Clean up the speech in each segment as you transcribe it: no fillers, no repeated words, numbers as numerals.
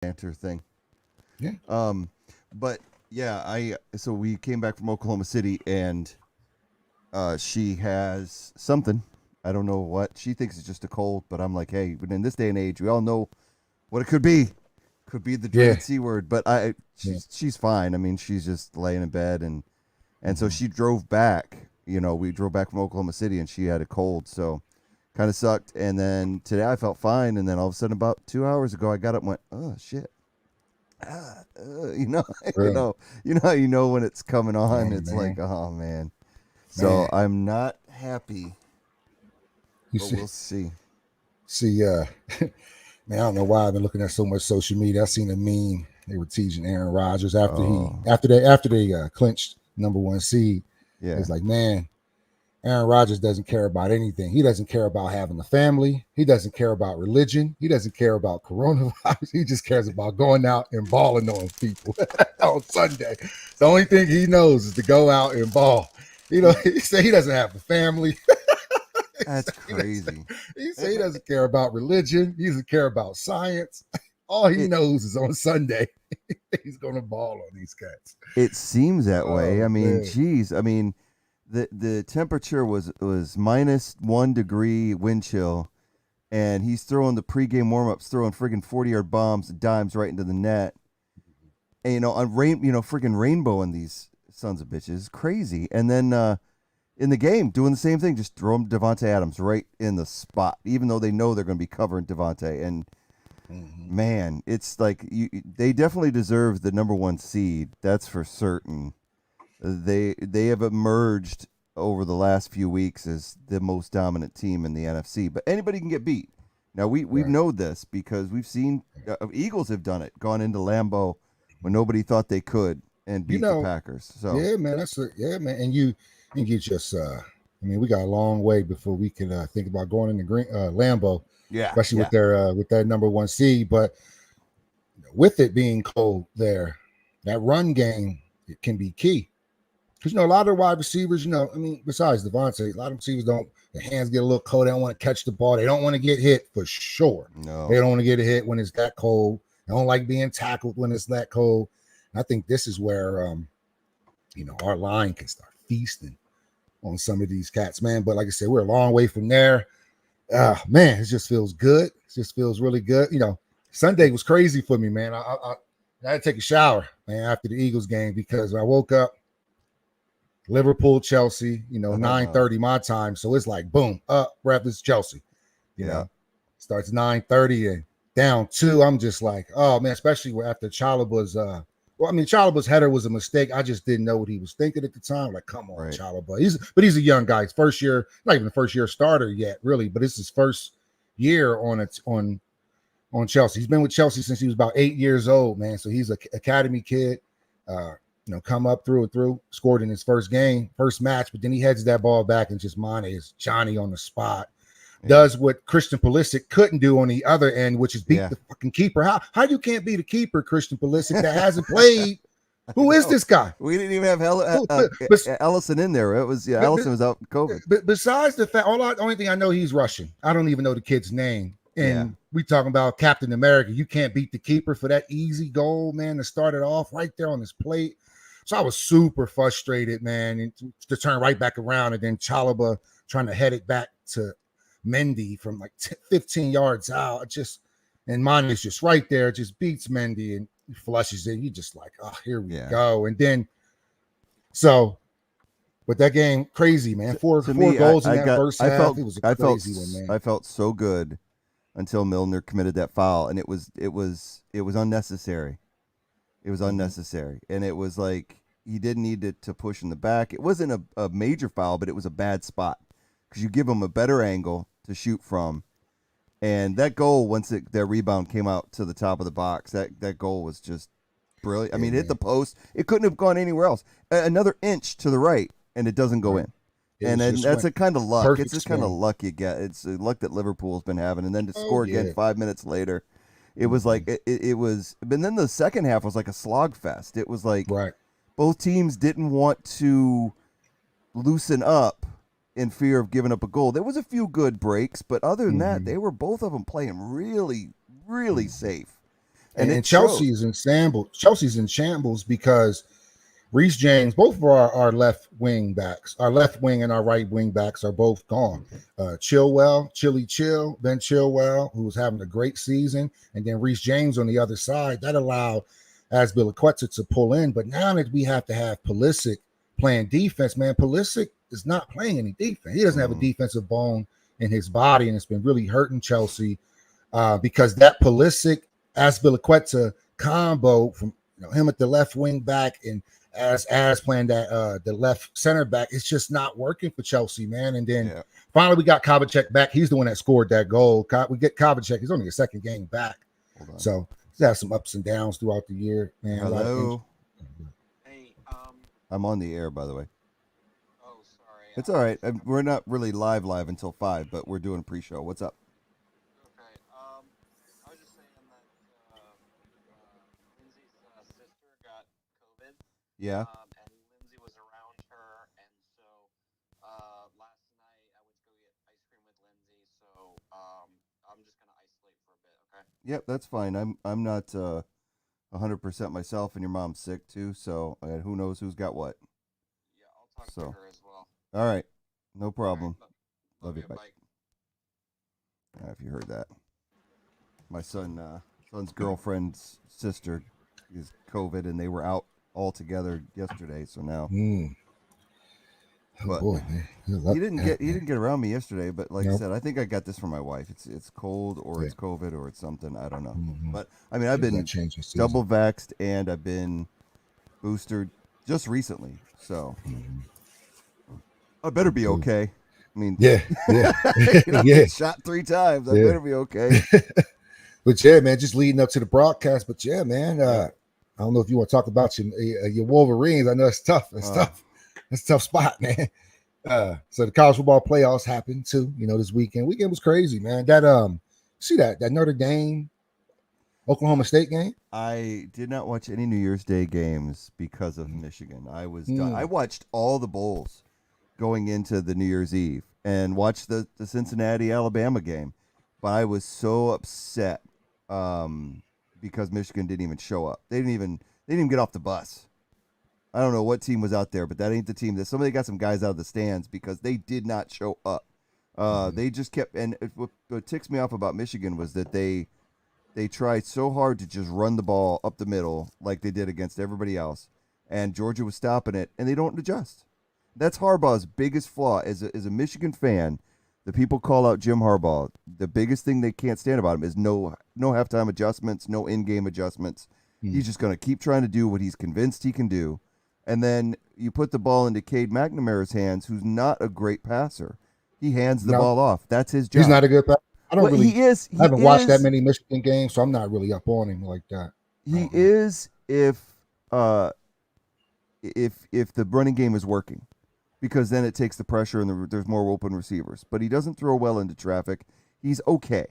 banter thing. Yeah. But yeah, so we came back from Oklahoma City, and she has something. I don't know what. She thinks it's just a cold, but I'm like, hey, but in this day and age, we all know what it could be. Could be the Yeah. dreaded C word, but Yeah. she's fine. I mean, she's just laying in bed, and so Mm-hmm. she drove back. We drove back from Oklahoma City, and she had a cold, so kind of sucked. And then today I felt fine, and then all of a sudden, about 2 hours ago, I got up and went, oh shit. You Really? know, how when it's coming on. Oh It's like, man. oh man. So Man. I'm not happy, You but see, we'll see. see, man, I don't know why I've been looking at so much social media. I seen a meme. They were teasing Aaron Rodgers Oh after they clinched number one seed. yeah, It's like, man, Aaron Rodgers doesn't care about anything. He doesn't care about having a family. He doesn't care about religion. He doesn't care about coronavirus. He just cares about going out and balling on people on Sunday. The only thing he knows is to go out and ball. He said he doesn't have a family. that's crazy. He said he doesn't care about religion. He doesn't care about science. All he It knows is on Sunday he's going to ball on these cats. it seems that way. Oh I mean, man, geez. I mean, the temperature was -1 degree wind chill, and he's throwing the pregame warm ups, throwing friggin' 40-yard bombs and dimes right into the net. And on friggin' rainbow in these sons of bitches, crazy. And then in the game, doing the same thing, just throw him Devontae Adams right in the spot, even though they know they're going to be covering Devontae. And mm-hmm. man, it's like they definitely deserve the number one seed. That's for certain. They have emerged over the last few weeks as the most dominant team in the NFC. But anybody can get beat. Now we Right. know this because we've seen Eagles have done it, gone into Lambeau when nobody thought they could and You beat the know, Packers. So yeah, man, yeah, man, and you just I mean, we got a long way before we can think about going into Green Lambeau, yeah, especially yeah, with that number one seed. But with it being cold there, that run game it can be key. Because a lot of wide receivers, I mean, besides Devontae, a lot of receivers don't. Their hands get a little cold. They don't want to catch the ball. They don't want to get hit for sure. They no, don't want to get hit when it's that cold. They don't like being tackled when it's that cold. And I think this is where our line can start feasting on some of these cats, man. But like I said, we're a long way from there. Man, it just feels good. It just feels really good. Sunday was crazy for me, man. I had to take a shower, man, after the Eagles game because I woke up Liverpool, Chelsea, 9:30 my time. So it's like boom, up, breakfast, Chelsea. You yeah, know, starts 9:30 and down two. I'm just like, oh man, especially after Chalaba's Chalaba's header was a mistake. I just didn't know what he was thinking at the time. Like, come on, right, Chalaba. He's a young guy. His first year, not even the first year starter yet, really, but it's his first year on Chelsea. He's been with Chelsea since he was about 8 years old, man. So he's an academy kid. Uh, come up through and through, scored in his first game, first match, but then he heads that ball back and just is Johnny on the spot. yeah, Does what Christian Pulisic couldn't do on the other end, which is beat yeah. the fucking keeper. How you can't beat a keeper, Christian Pulisic, that hasn't played? Who is No, this guy? we didn't even have Who, but, Ellison in there. It was but, Ellison was out with COVID. but besides the fact, only thing I know he's Russian. I don't even know the kid's name. Yeah, And we talking about Captain America. You can't beat the keeper for that easy goal, man, to start it off right there on his plate. So I was super frustrated, man, and to turn right back around and then Chalaba trying to head it back to Mendy from like 15 yards out. And mine is just right there, just beats Mendy and flushes it. You just like, oh, here we yeah. go. And then so but that game, crazy, man. Four To four me, goals in that first half. It was a I felt crazy one, man. I felt so good until Milner committed that foul, and it was unnecessary. It was Mm-hmm. unnecessary, and it was like he didn't need to push in the back. It wasn't a major foul, but it was a bad spot because you give him a better angle to shoot from. And that goal, their rebound came out to the top of the box, that goal was just brilliant. I Yeah, mean, it hit the man. post. It couldn't have gone anywhere else. Another inch to the right, and it doesn't go Right. in. It And was then just that's went a kind of luck. It's perfect just kind of swing. luck you get. It's luck that Liverpool's been having, and then to Oh score again yeah. 5 minutes later, it was Mm-hmm. like it was. But then the second half was like a slog fest. It was like Right. both teams didn't want to loosen up in fear of giving up a goal. There was a few good breaks, but other than that, Mm-hmm. they were both of them playing really, really Mm-hmm. safe. And And it showed. Chelsea's in shambles. Chelsea's in shambles because Reece James, both of our left wing backs, our left wing and our right wing backs are both gone. Ben Chilwell, who was having a great season, and then Reece James on the other side. That allowed Azpilicueta to pull in. But now that we have to have Pulisic playing defense, man, Pulisic is not playing any defense. He doesn't have a defensive bone in his body, and it's been really hurting Chelsea because that Pulisic Azpilicueta combo from him at the left wing back and as playing that the left center back, it's just not working for Chelsea, man. And then finally we got Kovacic back. He's the one that scored that goal. We get Kovacic. He's only a second game back, so he's had some ups and downs throughout the year, man. Hello. Hey, I'm on the air, by the way. Oh, sorry. It's all right. We're not really live until 5, but we're doing pre-show. What's up? Okay. I was just saying that Lindsay's sister got COVID. Yeah. And Lindsay was around her, and so last night I went to go get ice cream with Lindsay. So I'm just gonna isolate for a bit. Okay. Yep, that's fine. I'm not 100% myself, and your mom's sick too. So who knows who's got what? Yeah, I'll talk to her as well. All right, no problem. All right, Love you. Bye. If you heard that, my son's girlfriend's sister is COVID, and they were out all together yesterday. So now, oh boy, man. He didn't get around me yesterday, but like I said, I think I got this from my wife. It's cold, or it's COVID, or it's something. I don't know. But I mean, I've been double vaxxed and I've been boosted just recently, so I better be okay. I mean, shot 3 times. I better be okay. But yeah, man, just leading up to the broadcast. But yeah, man, I don't know if you want to talk about your Wolverines. I know it's tough. It's tough. It's a tough spot, man. So the college football playoffs happened too. This weekend. Weekend was crazy, man. That see that Notre Dame Oklahoma State game. I did not watch any New Year's Day games because of Michigan. I was done. I watched all the bowls going into the New Year's Eve and watched the Cincinnati Alabama game, but I was so upset because Michigan didn't even show up. They didn't even get off the bus. I don't know what team was out there, but that ain't the team. That somebody got some guys out of the stands because they did not show up. They just kept. And what ticks me off about Michigan was that they tried so hard to just run the ball up the middle like they did against everybody else, and Georgia was stopping it, and they don't adjust. That's Harbaugh's biggest flaw. As a Michigan fan, the people call out Jim Harbaugh. The biggest thing they can't stand about him is no halftime adjustments, no in-game adjustments. He's just going to keep trying to do what he's convinced he can do. And then you put the ball into Cade McNamara's hands, who's not a great passer. He hands the ball off. That's his job. He's not a good passer. I haven't watched that many Michigan games, so I'm not really up on him like that. He is if the running game is working, because then it takes the pressure and there's more open receivers. But he doesn't throw well into traffic. He's okay.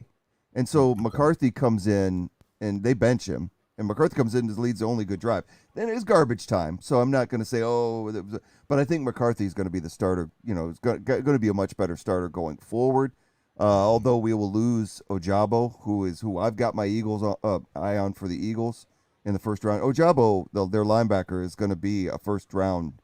And so McCarthy comes in, and they bench him. And McCarthy comes in and leads the only good drive. Then it's garbage time. So I'm not going to say, but I think McCarthy is going to be the starter. Is going to be a much better starter going forward. Although we will lose Ojabo, who I've got my Eagles eye on for the Eagles in the first round. Ojabo, their linebacker, is going to be a first round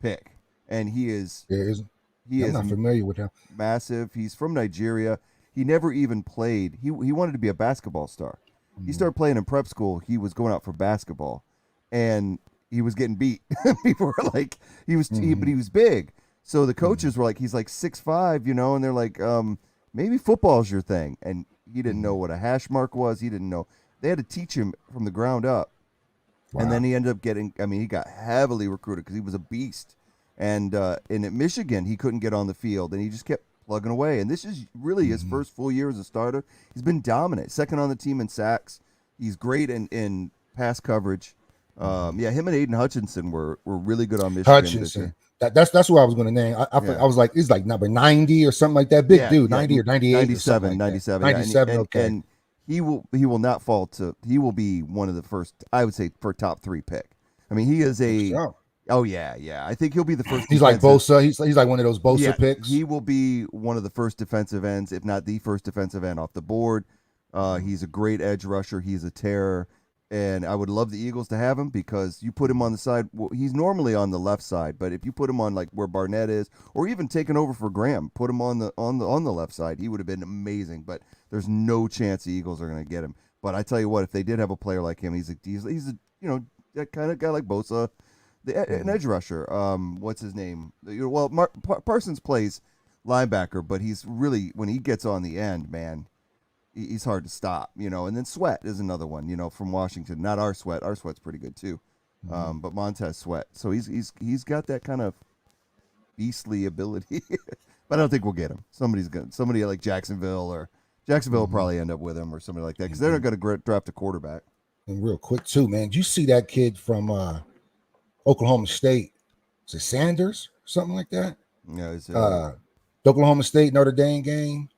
pick, and he is. I'm not familiar with him. Massive. He's from Nigeria. He never even played. He wanted to be a basketball star. He started playing in prep school. He was going out for basketball, and he was getting beat. People were like, but he was big. So the coaches were like, he's like 6'5", and they're like, maybe football's your thing. And he didn't know what a hash mark was. He didn't know. They had to teach him from the ground up. Wow. And then he ended up he got heavily recruited because he was a beast. And at Michigan, he couldn't get on the field, and he just kept plugging away. And this is really his first full year as a starter. He's been dominant. Second on the team in sacks. He's great in pass coverage. Him and Aiden Hutchinson were really good on Michigan. Hutchinson. That's who I was going to name. I was like, he's like number 90 or something like that. Big dude, 90 or 98 97, or like 97. 97, okay. And he will not fall to, he will be one of the first, I would say, for top 3 pick. I mean, he is oh yeah. I think he'll be the first. He's like Bosa. He's like one of those Bosa picks. He will be one of the first defensive ends, if not the first defensive end off the board. He's a great edge rusher. He's a terror. And I would love the Eagles to have him because you put him on the side. Well, he's normally on the left side, but if you put him on like where Barnett is, or even taking over for Graham, put him on the left side, he would have been amazing. But there's no chance the Eagles are going to get him. But I tell you what, if they did have a player like him, he's a that kind of guy like Bosa, an edge rusher. What's his name? Well, Parsons plays linebacker, but he's really, when he gets on the end, man, he's hard to stop, And then Sweat is another one, from Washington. Not our Sweat. Our Sweat's pretty good too, but Montez Sweat. So he's got that kind of beastly ability. But I don't think we'll get him. Somebody like Jacksonville will probably end up with him or somebody like that because they're not going to draft a quarterback. And real quick too, man, did you see that kid from Oklahoma State? Is it Sanders? Something like that? Yeah, it's the Oklahoma State Notre Dame game.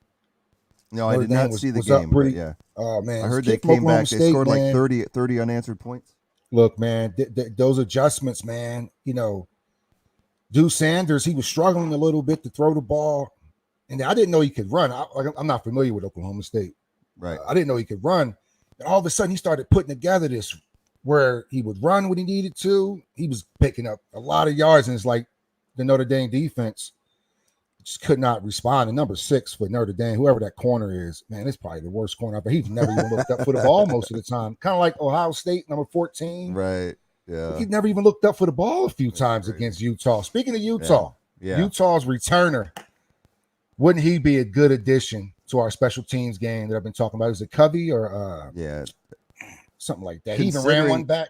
No, I did not see the game. But yeah. Oh man, I heard they came back. They scored like 30 unanswered points. Look, man, those adjustments, man. Dude Sanders, he was struggling a little bit to throw the ball, and I didn't know he could run. I'm not familiar with Oklahoma State. Right. I didn't know he could run, and all of a sudden he started putting together this where he would run when he needed to. He was picking up a lot of yards, and it's like the Notre Dame defense just could not respond. And number 6 for Notre Dame, whoever that corner is, man, it's probably the worst corner. But he's never even looked up for the ball most of the time. Kind of like Ohio State, number 14. Right. Yeah. He never even looked up for the ball a few times against Utah. Speaking of Utah, Utah's returner, wouldn't he be a good addition to our special teams game that I've been talking about? Is it Covey or something like that? He even ran one back.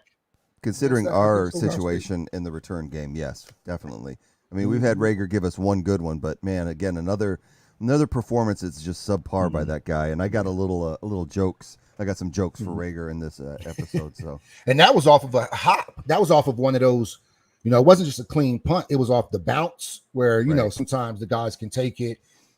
Considering our situation in the return game, yes, definitely. I mean, we've had Rager give us one good one, but man, again, another performance that's just subpar by that guy. And I got a little jokes. I got some jokes for Rager in this episode. So, and that was off of a hop. That was off of one of those. It wasn't just a clean punt. It was off the bounce where sometimes the guys can take it.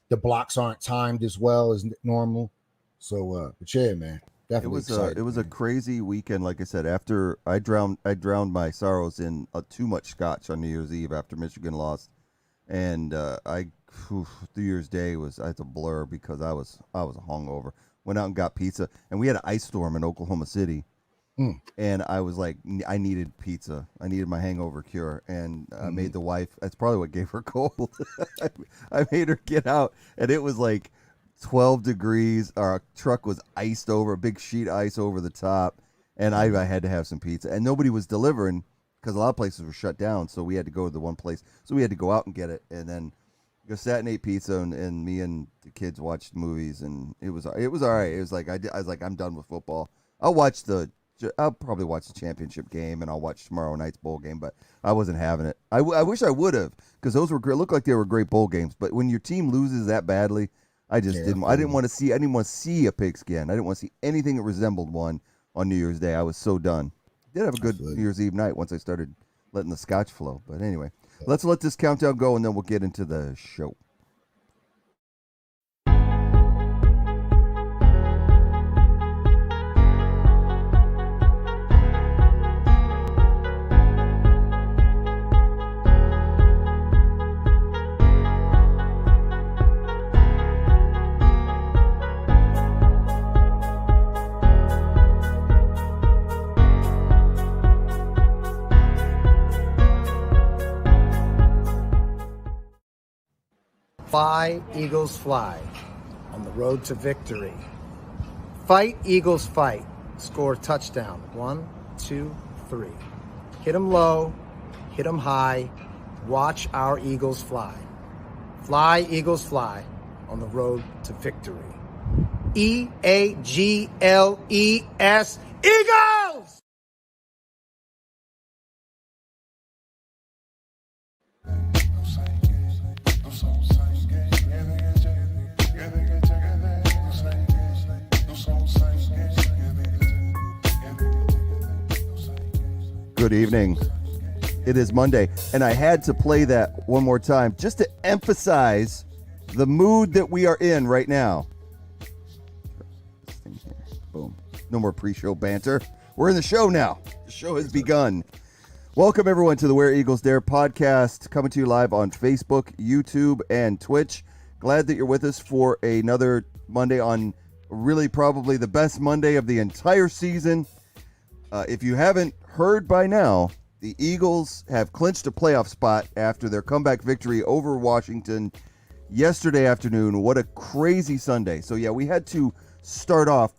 The blocks aren't timed as well as normal. So, but yeah, man. It was a crazy weekend. Like I said, after I drowned my sorrows in too much scotch on New Year's Eve after Michigan lost, and New Year's Day was a blur because I was hungover. Went out and got pizza, and we had an ice storm in Oklahoma City, and I was like, I needed pizza. I needed my hangover cure, and I made the wife. That's probably what gave her cold. I made her get out, and it was like 12 degrees. Our truck was iced over, a big sheet of ice over the top, and I had to have some pizza, and nobody was delivering because a lot of places were shut down, so we had to go to the one place, so we had to go out and get it, and then go sat and ate pizza, and me and the kids watched movies, and it was all right. It was like I was like, I'm done with football. I'll probably watch the championship game, and I'll watch tomorrow night's bowl game, but I wasn't having it. I wish I would have, because those looked like they were great bowl games, but when your team loses that badly, I just didn't. I didn't want to see a pigskin. I didn't want to see anything that resembled one on New Year's Day. I was so done. Did have a good New Year's Eve night once I started letting the scotch flow. But anyway, let's let this countdown go, and then we'll get into the show. Fly, Eagles, fly on the road to victory. Fight, Eagles, fight. Score touchdown. 1, 2, 3. Hit them low, hit them high. Watch our Eagles fly. Fly, Eagles, fly on the road to victory. E-A-G-L-E-S, Eagles! Good evening. It is Monday, and I had to play that one more time just to emphasize the mood that we are in right now. This thing here. Boom. No more pre-show banter. We're in the show now. The show has begun. Welcome, everyone, to the Where Eagles Dare podcast, coming to you live on Facebook, YouTube, and Twitch. Glad that you're with us for another Monday on really probably the best Monday of the entire season. If you haven't heard by now, the Eagles have clinched a playoff spot after their comeback victory over Washington yesterday afternoon. What a crazy Sunday. So, yeah, we had to start off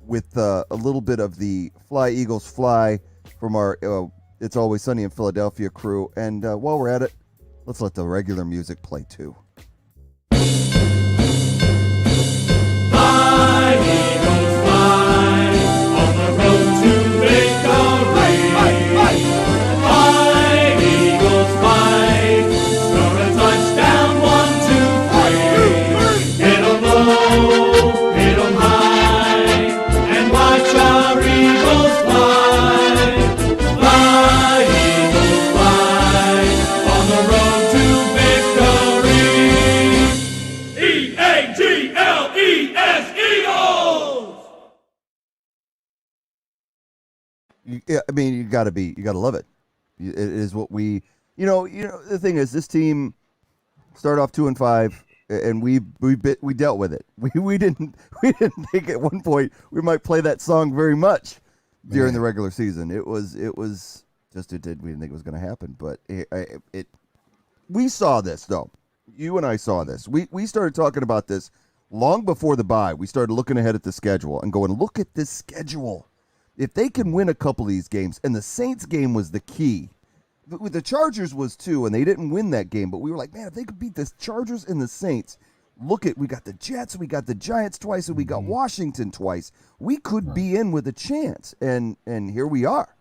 with a little bit of the Fly Eagles Fly from our It's Always Sunny in Philadelphia crew. And while we're at it, let's let the regular music play too. Fly, Eagles, fly, on the road to victory. Fly, Eagles, fly, score a touchdown, 1, 2, 3. Hit 'em low, hit 'em high, and watch our Eagles fly. Fly, Eagles, fly, on the road to victory. E-A-G-L-E-S, Eagles! Yeah, I mean, you gotta love it. It is what we, the thing is, this team started off 2-5, and we dealt with it. We didn't think at one point we might play that song very much during the regular season. It was just we didn't think it was going to happen, but we saw this though. You and I saw this. We started talking about this long before the bye. We started looking ahead at the schedule and going, look at this schedule. If they can win a couple of these games, and the Saints game was the key. The Chargers was too, and they didn't win that game, but we were like, man, if they could beat the Chargers and the Saints, we got the Jets, we got the Giants twice, and we got Washington twice. We could be in with a chance, and here we are.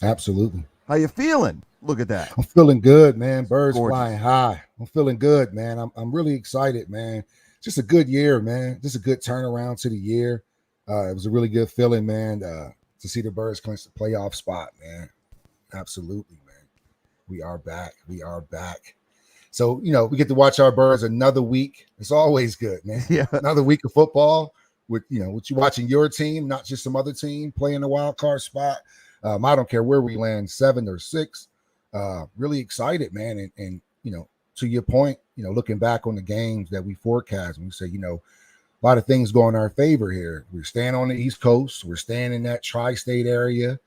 Absolutely. How you feeling? Look at that. I'm feeling good, man. Birds Gorgeous. flying high. I'm feeling good, man. I'm really excited, man. Just a good year, man. Just a good turnaround to the year. It was a really good feeling, man, to see the Birds clinch the playoff spot, man. Absolutely, man. We are back. We are back. So, we get to watch our Birds another week. It's always good, man. Yeah. Another week of football with you watching your team, not just some other team playing the wild card spot. I don't care where we land, 7 or 6. Really excited, man. And to your point, looking back on the games that we forecast, and we say, a lot of things go in our favor here. We're staying on the East Coast. We're staying in that tri-state area.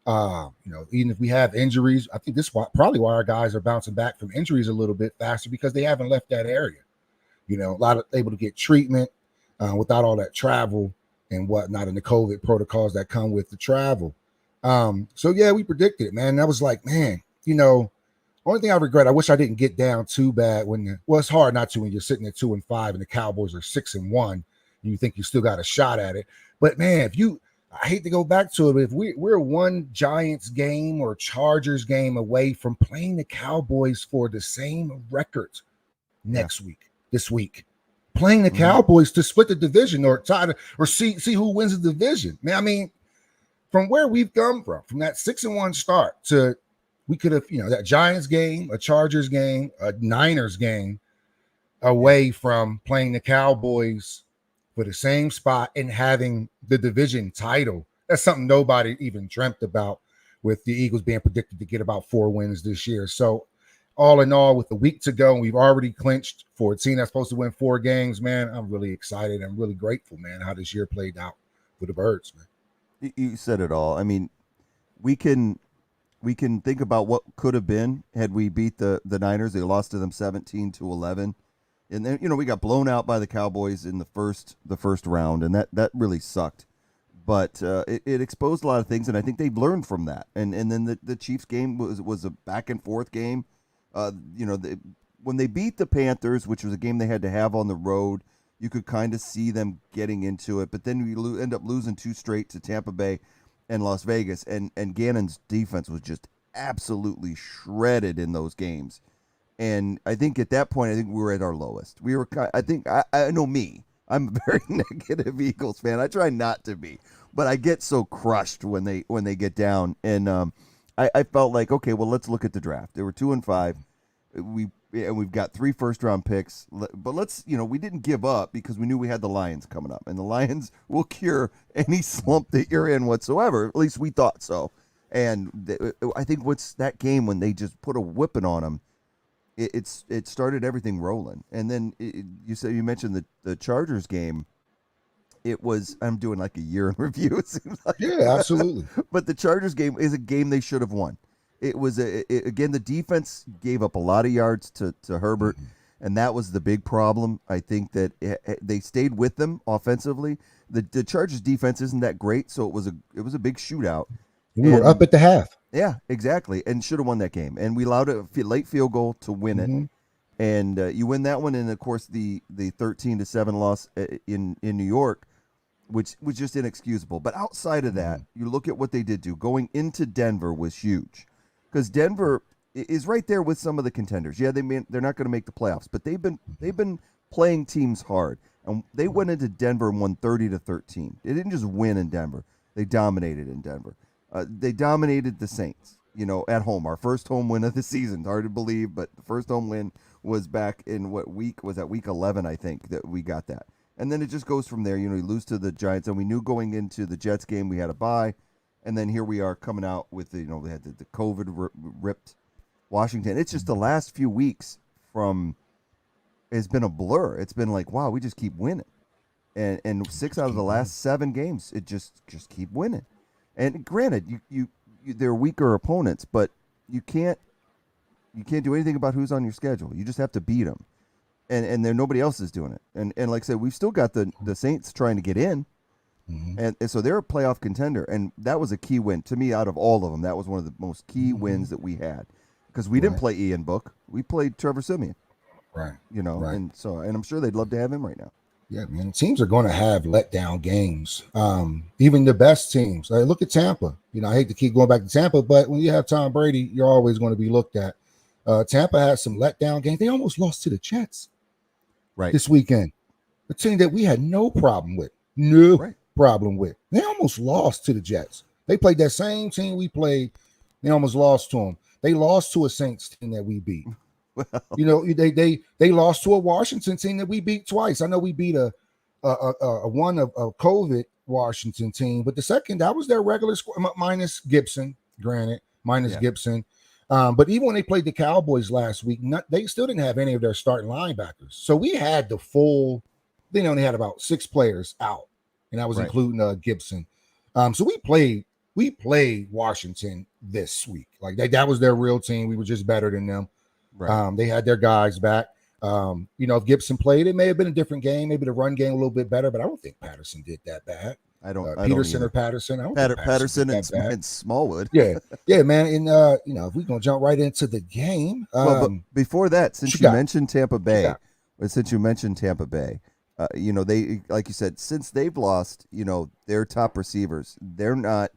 Even if we have injuries, I think this is probably why our guys are bouncing back from injuries a little bit faster, because they haven't left that area. A lot of able to get treatment without all that travel and whatnot, and the COVID protocols that come with the travel. So yeah, we predicted it, man. I was like, man, only thing I regret, I wish I didn't get down too bad it's hard not to when you're sitting at 2-5 and the Cowboys are 6-1 and you think you still got a shot at it. But man, I hate to go back to it, but if we're one Giants game or Chargers game away from playing the Cowboys for the same record this week, playing the Cowboys to split the division or try to, or see who wins the division. Man, I mean, from where we've come from that 6-1 start to, we could have, that Giants game, a Chargers game, a Niners game away from playing the Cowboys for the same spot and having the division title. That's something nobody even dreamt about, with the Eagles being predicted to get about 4 wins this year. So all in all, with a week to go, and we've already clinched for a team that's supposed to win 4 games, man, I'm really excited. I'm really grateful, man, how this year played out for the Birds, man. You said it all. I mean, we can think about what could have been had we beat the Niners. They lost to them 17-11. And then, we got blown out by the Cowboys in the first round, and that really sucked. But it exposed a lot of things, and I think they've learned from that. And then the Chiefs game was a back and forth game. When they beat the Panthers, which was a game they had to have on the road, you could kind of see them getting into it. But then we end up losing 2 straight to Tampa Bay and Las Vegas, and Gannon's defense was just absolutely shredded in those games. And I think at that point, we were at our lowest. We were, I know me. I'm a very negative Eagles fan. I try not to be, but I get so crushed when they get down. And I felt like, okay, well, let's look at the draft. They were 2-5. We've got 3 first-round picks, but we didn't give up because we knew we had the Lions coming up, and the Lions will cure any slump that you're in whatsoever. At least we thought so. And I think what's that game when they just put a whipping on them, it started everything rolling. And then you mentioned the Chargers game. it was. I'm doing like a year in review. It seems like. Yeah, absolutely. But the Chargers game is a game they should have won. It was again, the defense gave up a lot of yards to Herbert, and that was the big problem. I think that they stayed with them offensively. The Chargers defense isn't that great, so it was a big shootout. We were up at the half. Yeah, exactly, and should have won that game. And we allowed a late field goal to win it, and you win that one. And of course, the 13-7 loss in New York, which was just inexcusable. But outside of that, you look at what they did do. Going into Denver was huge, because Denver is right there with some of the contenders. Yeah, they're not going to make the playoffs, but they've been playing teams hard, and they went into Denver and won 30-13. They didn't just win in Denver; they dominated in Denver. They dominated the Saints, at home. Our first home win of the season. Hard to believe, but the first home win was back in what week? Was that week 11, I think, that we got that. And then it just goes from there. You lose to the Giants, and we knew going into the Jets game we had a bye. And then here we are coming out with, they had the COVID ripped Washington. It's just the last few weeks it's been a blur. It's been like, wow, we just keep winning. And 6 out of the last 7 games, it just keep winning. And granted, they're weaker opponents, but you can't do anything about who's on your schedule. You just have to beat them, and then nobody else is doing it. And like I said, we've still got the Saints trying to get in, and so they're a playoff contender. And that was a key win to me out of all of them. That was one of the most key wins that we had, because we didn't play Ian Book, we played Trevor Siemian, right? Right. And I'm sure they'd love to have him right now. Yeah, man. Teams are going to have letdown games. Even the best teams. Look at Tampa. I hate to keep going back to Tampa, but when you have Tom Brady, you're always going to be looked at. Tampa has some letdown games. They almost lost to the Jets this weekend. A team that we had no problem with. Problem with. They almost lost to the Jets. They played that same team we played. They almost lost to them. They lost to a Saints team that we beat. Well, they lost to a Washington team that we beat twice. I know we beat a COVID Washington team, but the second, that was their regular squad minus Gibson, granted, Gibson. But even when they played the Cowboys last week, they still didn't have any of their starting linebackers. So we had the full. They only had about 6 players out, and that was including Gibson. So we played Washington this week. Like that was their real team. We were just better than them. Right. They had their guys back. If Gibson played, it may have been a different game. Maybe the run game a little bit better, but I don't think Patterson did that bad. Peterson or Patterson. I don't think Patterson and Smallwood. Yeah, man. And if we're gonna jump right into the game, but before that, since you mentioned Tampa Bay, they, like you said, since they've lost, their top receivers, they're not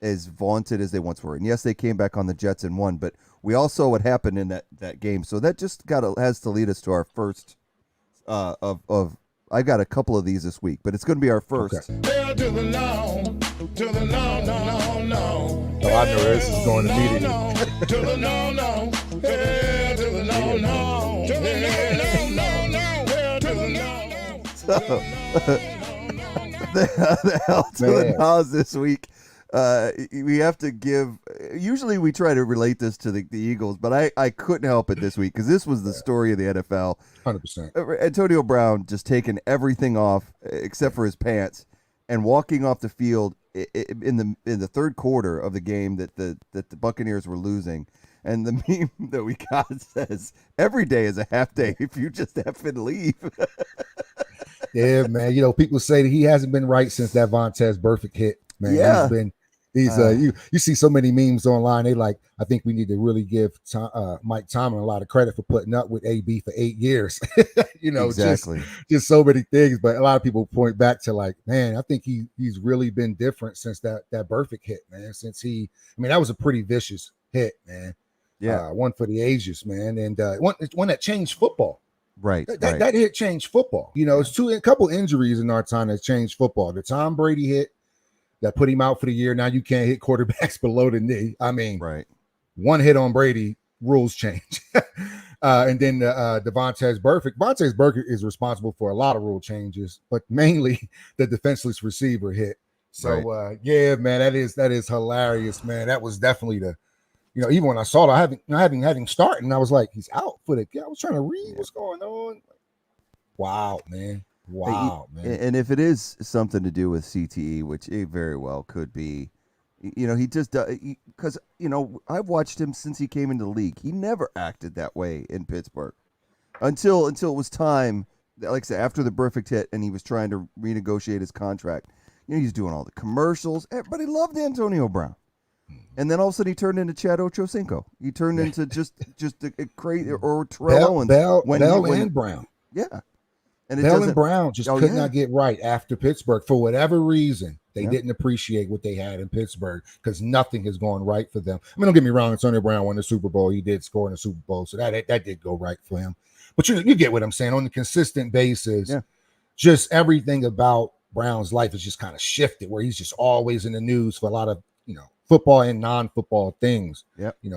as vaunted as they once were. And yes, they came back on the Jets and won, but we all saw what happened in that game. So that just has to lead us to our first of I got a couple of these this week, but it's going to be our first. Okay. To the no. Oh, I know this is going immediately. To the no. To the no. To the hell to the no's this week. We have to give. Usually, we try to relate this to the Eagles, but I couldn't help it this week because this was the story of the NFL. 100%. Antonio Brown just taking everything off except for his pants and walking off the field in the third quarter of the game that the Buccaneers were losing. And the meme that we got says, "Every day is a half day if you just effing leave." Yeah, man. People say that he hasn't been right since that Vontaze Burfict hit. Man, yeah. You see so many memes online. They like, I think we need to really give Mike Tomlin a lot of credit for putting up with AB for 8 years. Exactly. Just so many things. But a lot of people point back to like, man, I think he's really been different since that Burfict hit, man. That was a pretty vicious hit, man. Yeah, one for the ages, man, and one that changed football. Right. That hit changed football. It's a couple injuries in our time that changed football. The Tom Brady hit that put him out for the year. Now you can't hit quarterbacks below the knee. One hit on Brady, rules change. And then the Vontaze Burfict. Vontaze Burfict is responsible for a lot of rule changes, but mainly the defenseless receiver hit. So yeah, man, that is hilarious, man. That was definitely even when I saw it, having started, and I was like, he's out for the. I was trying to read what's going on. Wow, man. Wow, man. And if it is something to do with CTE, which it very well could be, he just because I've watched him since he came into the league. He never acted that way in Pittsburgh until it was time. Like I said, after the perfect hit, and he was trying to renegotiate his contract. He's doing all the commercials. Everybody loved Antonio Brown. And then all of a sudden he turned into Chad Ochocinco. He turned into just a crazy or Terrell Owens. Bell and Brown. Yeah. And Bell and Brown just could yeah. not get right after Pittsburgh. For whatever reason, they didn't appreciate what they had in Pittsburgh because nothing has gone right for them. I mean, don't get me wrong, Antonio Brown won the Super Bowl. He did score in the Super Bowl, so that did go right for him. But you get what I'm saying. On a consistent basis, just everything about Brown's life has just kind of shifted where he's just always in the news for a lot of, football and non-football things,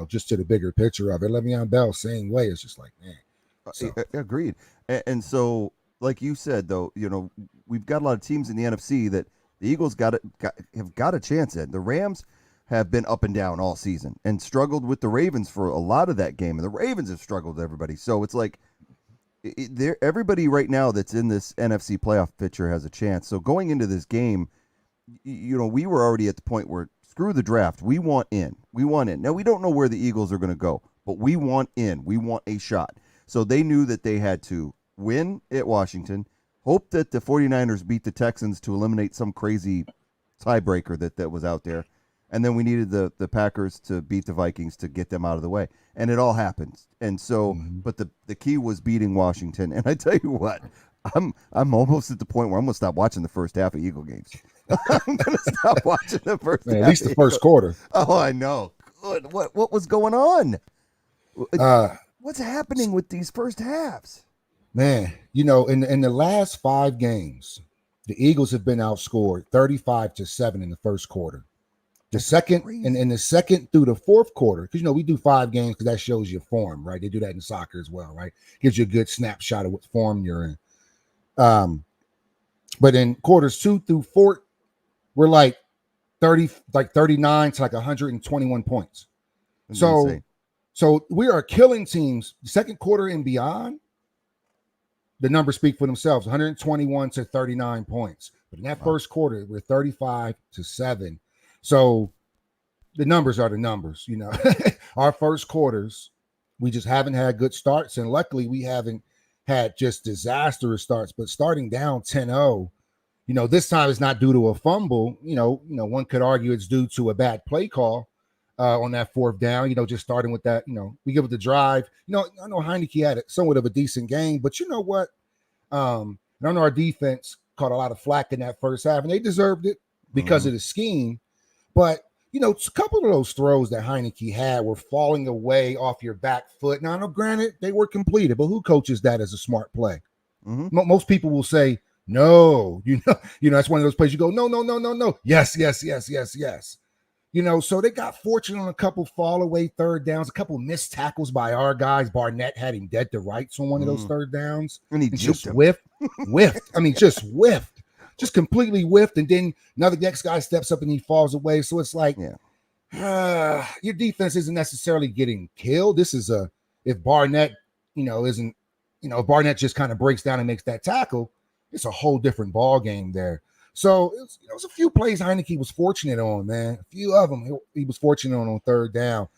just to the bigger picture of it. Le'Veon Bell, same way. It's just like, man. So. Agreed. And so, like you said, though, we've got a lot of teams in the NFC that the Eagles have got a chance in. The Rams have been up and down all season and struggled with the Ravens for a lot of that game. And the Ravens have struggled with everybody. So it's like everybody right now that's in this NFC playoff picture has a chance. So going into this game, we were already at the point where screw the draft. We want in. Now, we don't know where the Eagles are going to go, but we want in. We want a shot. So they knew that they had to win at Washington, hope that the 49ers beat the Texans to eliminate some crazy tiebreaker that was out there, and then we needed the Packers to beat the Vikings to get them out of the way. And it all happened. And so, but the key was beating Washington. And I tell you what, I'm almost at the point where I'm going to stop watching the first half of Eagle games. I'm going to stop watching the first half. At least the first quarter. Oh, I know. Good. What was going on? What's happening with these first halves? Man, in the last 5 games, the Eagles have been outscored 35-7 in the first quarter. The second and in the second through the fourth quarter, because we do 5 games because that shows your form, right? They do that in soccer as well, right? Gives you a good snapshot of what form you're in. But in quarters 2 through 4, we're like 39 to like 121 points. That's so insane. So we are killing teams. The second quarter and beyond, the numbers speak for themselves. 121 to 39 points. But in that first quarter, we're 35-7. So the numbers are the numbers. Our first quarters, we just haven't had good starts. And luckily, we haven't had just disastrous starts. But starting down 10-0, this time it's not due to a fumble. One could argue it's due to a bad play call on that fourth down. Just starting with that. We give it the drive. I know Heineke had somewhat of a decent game, but you know what? I know our defense caught a lot of flack in that first half, and they deserved it because of the scheme. But a couple of those throws that Heineke had were falling away off your back foot. Now, granted, they were completed, but who coaches that as a smart play? Most people will say, no, that's one of those plays you go, no. Yes. So they got fortunate on a couple fall away third downs, a couple missed tackles by our guys. Barnett had him dead to rights on one of those third downs. And he just whiffed. I mean, just whiffed. Just completely whiffed. And then another next guy steps up and he falls away. So it's like, your defense isn't necessarily getting killed. This is if Barnett, if Barnett just kind of breaks down and makes that tackle, it's a whole different ball game there. So it was a few plays Heineke was fortunate on, man. A few of them he was fortunate on third down.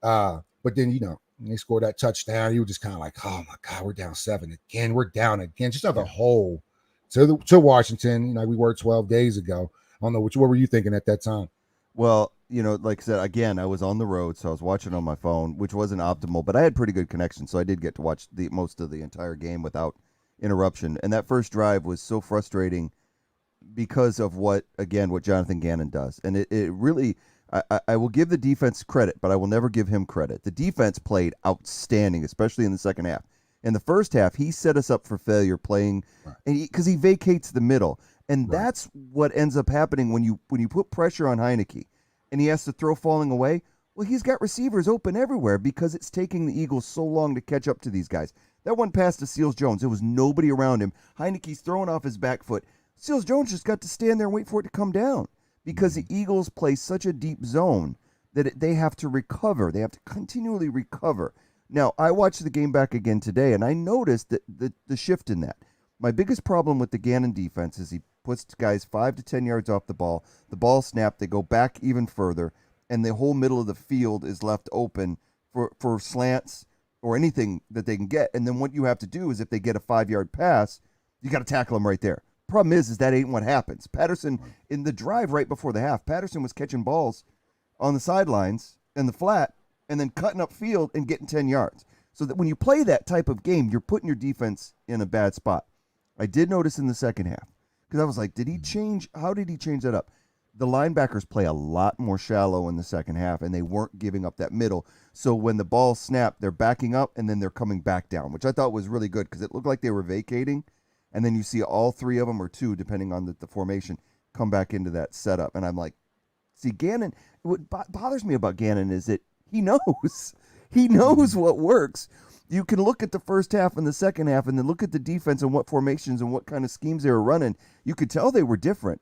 But then, when they scored that touchdown, you were just kind of like, oh, my God, we're down 7 again. We're down again. Just another hole to Washington, we were 12 days ago. I don't know, what were you thinking at that time? Well, like I said, again, I was on the road, so I was watching on my phone, which wasn't optimal, but I had pretty good connection, so I did get to watch most of the entire game without interruption. And that first drive was so frustrating because of what Jonathan Gannon does. And it really, I will give the defense credit, but I will never give him credit. The defense played outstanding, especially in the second half. In the first half, he set us up for failure playing, because he vacates the middle. And that's what ends up happening when you put pressure on Heineke and he has to throw falling away. Well, he's got receivers open everywhere because it's taking the Eagles so long to catch up to these guys. That one pass to Seals-Jones, there was nobody around him. Heineke's throwing off his back foot. Seals-Jones just got to stand there and wait for it to come down because the Eagles play such a deep zone that they have to recover. They have to continually recover. Now, I watched the game back again today, and I noticed that the shift in that. My biggest problem with the Gannon defense is he puts guys 5 to 10 yards off the ball snapped, they go back even further, and the whole middle of the field is left open for slants or anything that they can get. And then what you have to do is if they get a 5-yard pass, you got to tackle them right there. Problem is that ain't what happens. Patterson, in the drive right before the half, Patterson was catching balls on the sidelines in the flat and then cutting up field and getting 10 yards. So that when you play that type of game, you're putting your defense in a bad spot. I did notice in the second half, because I was like, did he change? How did he change that up? The linebackers play a lot more shallow in the second half, and they weren't giving up that middle. So when the ball snapped, they're backing up, and then they're coming back down, which I thought was really good because it looked like they were vacating. And then you see all three of them, or two, depending on the formation, come back into that setup. And I'm like, see, Gannon, what bothers me about Gannon is that he knows. He knows what works. You can look at the first half and the second half and then look at the defense and what formations and what kind of schemes they were running. You could tell they were different.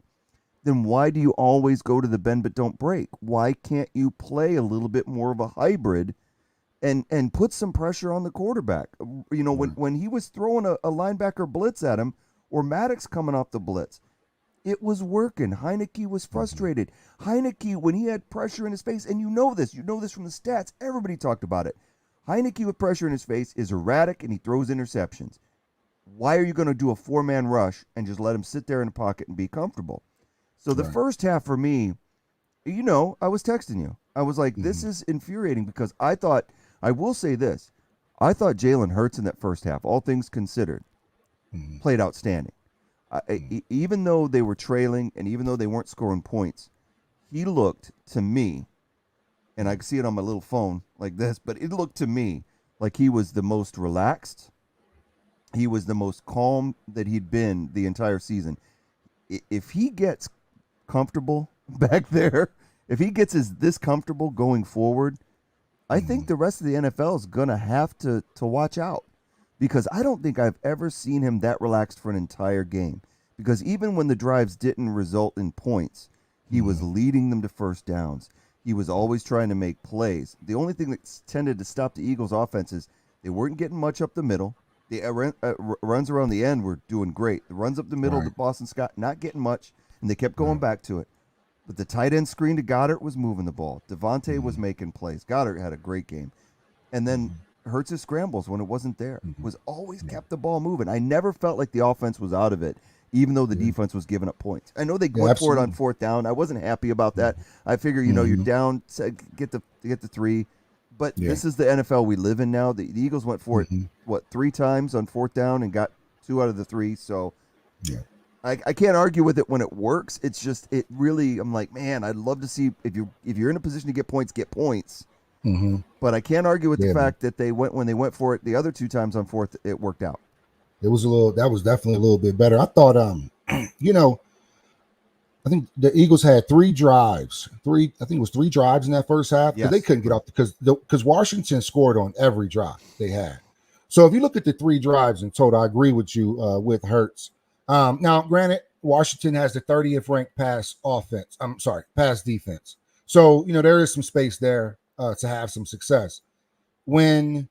Then why do you always go to the bend but don't break? Why can't you play a little bit more of a hybrid and put some pressure on the quarterback? You know, when he was throwing a linebacker blitz at him or Maddox coming off the blitz, it was working. Heineke was frustrated. Heineke, when he had pressure in his face, and you know this from the stats, everybody talked about it. Heineke with pressure in his face is erratic and he throws interceptions. Why are you going to do a 4-man rush and just let him sit there in the pocket and be comfortable? So the first half for me, you know, I was texting you. I was like, this is infuriating because I will say this, I thought Jalen Hurts in that first half, all things considered, played outstanding. Even though they were trailing and even though they weren't scoring points, he looked to me, and I can see it on my little phone like this, but it looked to me like he was the most relaxed. He was the most calm that he'd been the entire season. If he gets comfortable back there, if he gets this comfortable going forward, I think the rest of the NFL is going to have to watch out because I don't think I've ever seen him that relaxed for an entire game because even when the drives didn't result in points, he was leading them to first downs. He was always trying to make plays. The only thing that tended to stop the Eagles' offense is they weren't getting much up the middle. The runs around the end were doing great. The runs up the middle to Boston Scott, not getting much, and they kept going back to it. But the tight end screen to Goddard was moving the ball. Devontae was making plays. Goddard had a great game. And then Hurts' scrambles when it wasn't there was always kept the ball moving. I never felt like the offense was out of it, even though the defense was giving up points. I know they went for it on fourth down. I wasn't happy about that. I figure, you know, you're down, get the 3. But this is the NFL we live in now. The Eagles went for it, 3 times on fourth down and got 2 out of the 3. So I can't argue with it when it works. It's just it really. I'm like, man, I'd love to see if you're in a position to get points, get points. But I can't argue with the fact that when they went for it the other 2 times on fourth, it worked out. That was definitely a little bit better. I thought, you know, I think the Eagles had 3 drives. I think it was 3 drives in that first half. Yes. They couldn't get off because Washington scored on every drive they had. So if you look at the 3 drives in total, I agree with you with Hurts. Now, granted, Washington has the 30th ranked pass defense. So, you know, there is some space there to have some success. When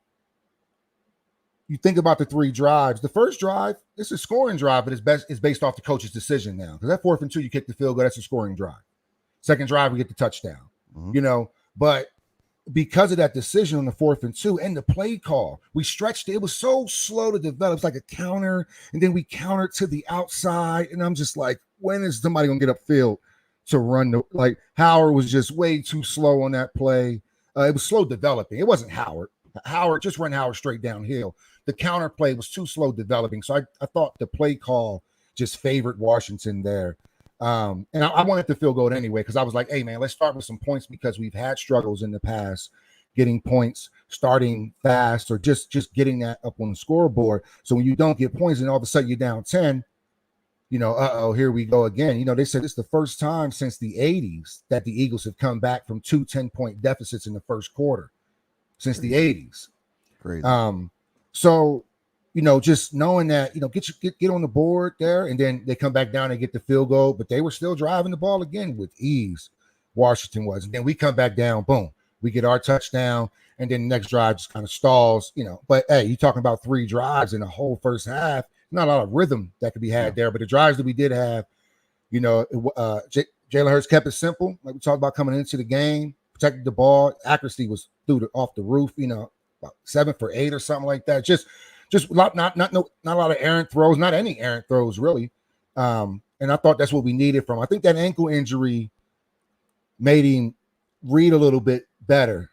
you think about the 3 drives, the first drive, it's a scoring drive, but it's based off the coach's decision now. Because that 4th and 2, you kick the field goal, that's a scoring drive. Second drive, we get the touchdown. You know, but because of that decision on the 4th and 2 and the play call, we stretched it. It was so slow to develop. It's like a counter, and then we countered to the outside. And I'm just like, when is somebody gonna get upfield to run like Howard was just way too slow on that play. It was slow developing. It wasn't Howard. Howard just run Howard straight downhill. The counter play was too slow developing. So I thought the play call just favored Washington there. And I wanted the field goal anyway, because I was like, hey, man, let's start with some points because we've had struggles in the past getting points, starting fast, or just getting that up on the scoreboard. So when you don't get points and all of a sudden you're down 10, you know, here we go again. You know, they said it's the first time since the 80s that the Eagles have come back from 2 10-point deficits in the first quarter since the 80s. Great. So, you know, just knowing that, you know, get on the board there, and then they come back down and get the field goal, but they were still driving the ball again with ease. Washington was, and then we come back down, boom, we get our touchdown, and then the next drive just kind of stalls, you know. But hey, you're talking about 3 drives in the whole first half. not a lot of rhythm that could be had there. But the drives that we did have, you know, Jalen Hurts kept it simple, like we talked about coming into the game, protected the ball, accuracy was off the roof, you know, about 7 for 8 or something like that. Just not a lot of errant throws, not any errant throws really. And I thought that's what we needed from. I think that ankle injury made him read a little bit better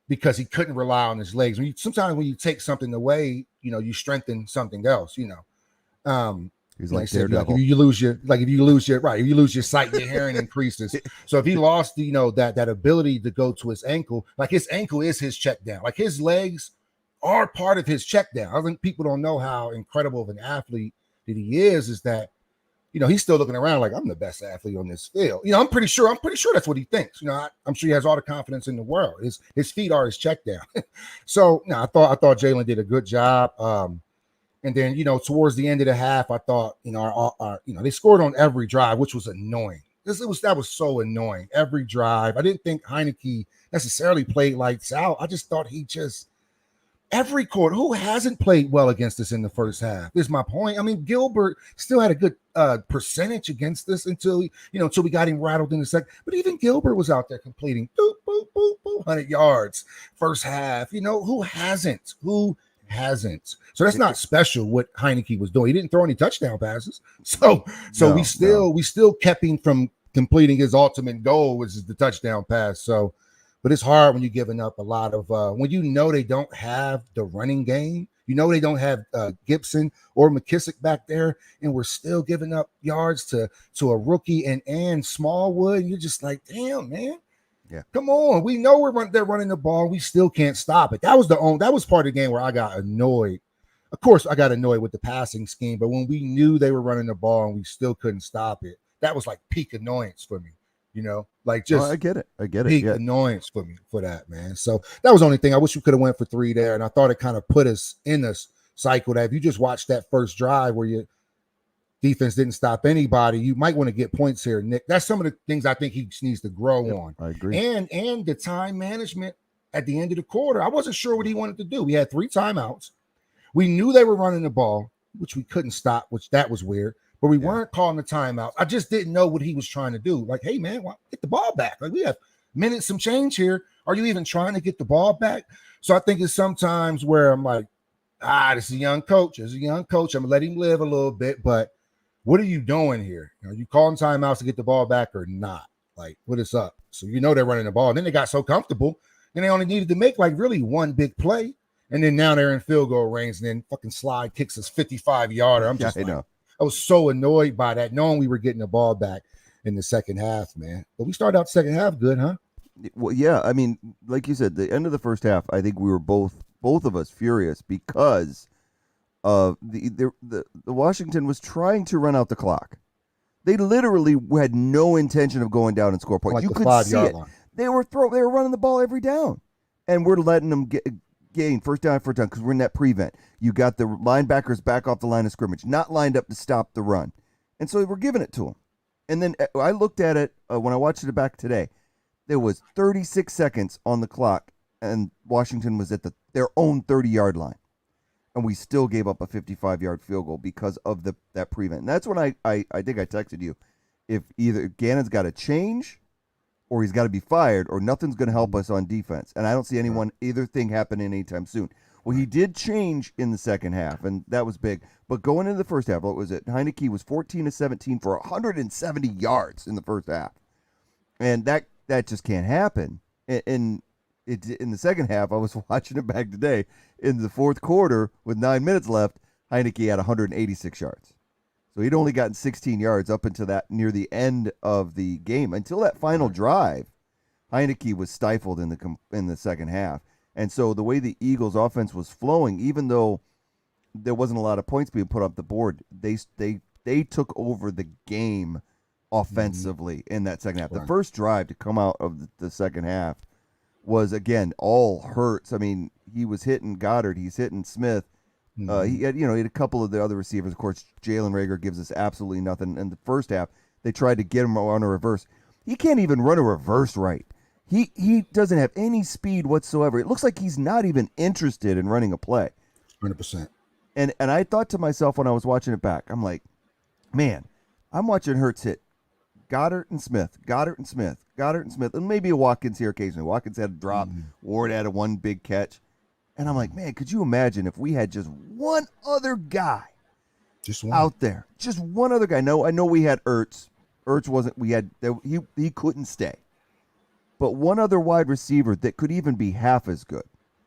because he couldn't rely on his legs. Sometimes when you take something away, you know, you strengthen something else, you know. He's like like said, Daredevil. if you lose your sight, your hearing increases. So if he lost, you know, that ability to go to his ankle, like his ankle is his check down, like his legs are part of his check down. I think people don't know how incredible of an athlete that he is that, you know, he's still looking around like, I'm the best athlete on this field. You know, I'm pretty sure that's what he thinks. You know, I'm sure he has all the confidence in the world. His feet are his check down. So no, I thought Jalen did a good job. And then, you know, towards the end of the half, I thought, you know, our you know, they scored on every drive, which was annoying. That was so annoying. Every drive. I didn't think Heineke necessarily played lights out. I just thought every quarter. Who hasn't played well against us in the first half? Is my point. I mean, Gilbert still had a good percentage against us until we got him rattled in the second. But even Gilbert was out there completing 100 yards first half. You know, who hasn't? So that's not special what Heineke was doing. He didn't throw any touchdown passes. So we still kept him from completing his ultimate goal, which is the touchdown pass. So, but it's hard when you're giving up a lot of when you know they don't have the running game. You know they don't have Gibson or McKissick back there, and we're still giving up yards to a rookie and Smallwood. You're just like, damn, man. Yeah. Come on. We know they're running the ball. We still can't stop it. That was part of the game where I got annoyed. Of course, I got annoyed with the passing scheme, but when we knew they were running the ball and we still couldn't stop it, that was like peak annoyance for me. You know, like just I get it. peak annoyance for me for that, man. So that was the only thing. I wish we could have went for 3 there, and I thought it kind of put us in this cycle that if you just watch that first drive where your defense didn't stop anybody, you might want to get points here, Nick. That's some of the things I think he just needs to grow on. I agree. And the time management at the end of the quarter. I wasn't sure what he wanted to do. We had 3 timeouts. We knew they were running the ball, which we couldn't stop, which that was weird. But we weren't calling the timeouts. I just didn't know what he was trying to do. Like, hey, man, get the ball back. Like, we have minutes, some change here. Are you even trying to get the ball back? So I think it's sometimes where I'm like, this is a young coach. I'm going to let him live a little bit. But what are you doing here? Are you calling timeouts to get the ball back or not? Like, what is up? So you know they're running the ball. And then they got so comfortable, and they only needed to make like really one big play. And then now they're in field goal range, and then fucking Slide kicks us 55-yarder. I'm just I was so annoyed by that, knowing we were getting the ball back in the second half, man. But we started out the second half good, huh? Well, yeah. I mean, like you said, the end of the first half, I think we were both of us furious because of the Washington was trying to run out the clock. They literally had no intention of going down and score points. Like you could see it. line. They were running the ball every down, and we're letting them gain first down because we're in that prevent. You got the linebackers back off the line of scrimmage, not lined up to stop the run, and so we're giving it to them. And then I looked at it when I watched it back today. There was 36 seconds on the clock, and Washington was at their own 30-yard line, and we still gave up a 55-yard field goal because of that prevent. And that's when I think I texted you, if either Gannon's got to change, or he's got to be fired, or nothing's going to help us on defense. And I don't see either thing happening anytime soon. Well, he did change in the second half, and that was big. But going into the first half, what was it? Heineke was 14-17 for 170 yards in the first half. And that just can't happen. In the second half, I was watching it back today. In the fourth quarter, with 9 minutes left, Heineke had 186 yards. So he'd only gotten 16 yards up until that near the end of the game. Until that final drive, Heineke was stifled in the second half. And so the way the Eagles' offense was flowing, even though there wasn't a lot of points being put up the board, they took over the game offensively in that second half. The first drive to come out of the second half was, again, all Hurts. I mean, he was hitting Goddard. He's hitting Smith. He had a couple of the other receivers. Of course, Jalen Reagor gives us absolutely nothing. In the first half, they tried to get him on a reverse. He can't even run a reverse right. He doesn't have any speed whatsoever. It looks like he's not even interested in running a play. 100%. And I thought to myself when I was watching it back, I'm like, man, I'm watching Hurts hit Goddard and Smith, and maybe a Watkins here occasionally. Watkins had a drop, Ward had a one big catch. And I'm like, man, could you imagine if we had just one other guy Just one out there? Just one other guy. No, I know we had Ertz. Ertz wasn't, he couldn't stay. But one other wide receiver that could even be half as good,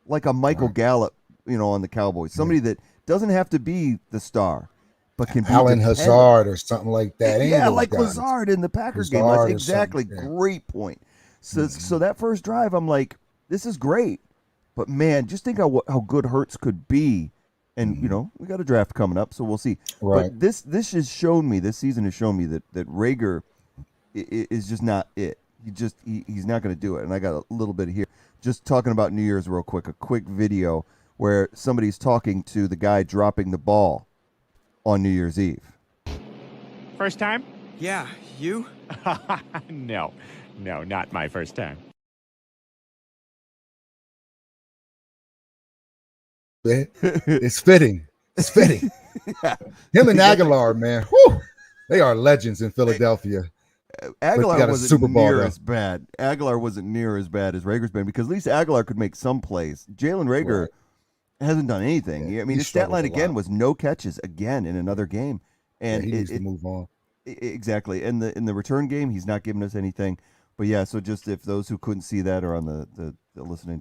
like a Michael Gallup, on the Cowboys. Somebody that doesn't have to be the star, but can be Alan dependent. Hazard or something like that. Yeah, like Lazard in the Packers game. That's exactly. Yeah. Great point. So that first drive, I'm like, this is great. But, man, just think how good Hurts could be. And, we got a draft coming up, so we'll see. Right. But this has shown me, this season has shown me that Rager is just not it. He's not going to do it. And I got a little bit here. Just talking about New Year's real quick, a quick video where somebody's talking to the guy dropping the ball on New Year's Eve. First time? Yeah, you? No, not my first time. It's fitting. It's fitting. Yeah. Him and Aguilar, man, whew, they are legends in Philadelphia. Aguilar wasn't Super Bowl, near though. as bad. Aguilar wasn't near as bad as Rager's been because at least Aguilar could make some plays. Jalen Rager hasn't done anything. Yeah, I mean, he his stat line struggles a again lot. was no catches again in another game, and he needs to move on. Exactly. And in the return game, he's not giving us anything. But yeah, so just if those who couldn't see that are on the listening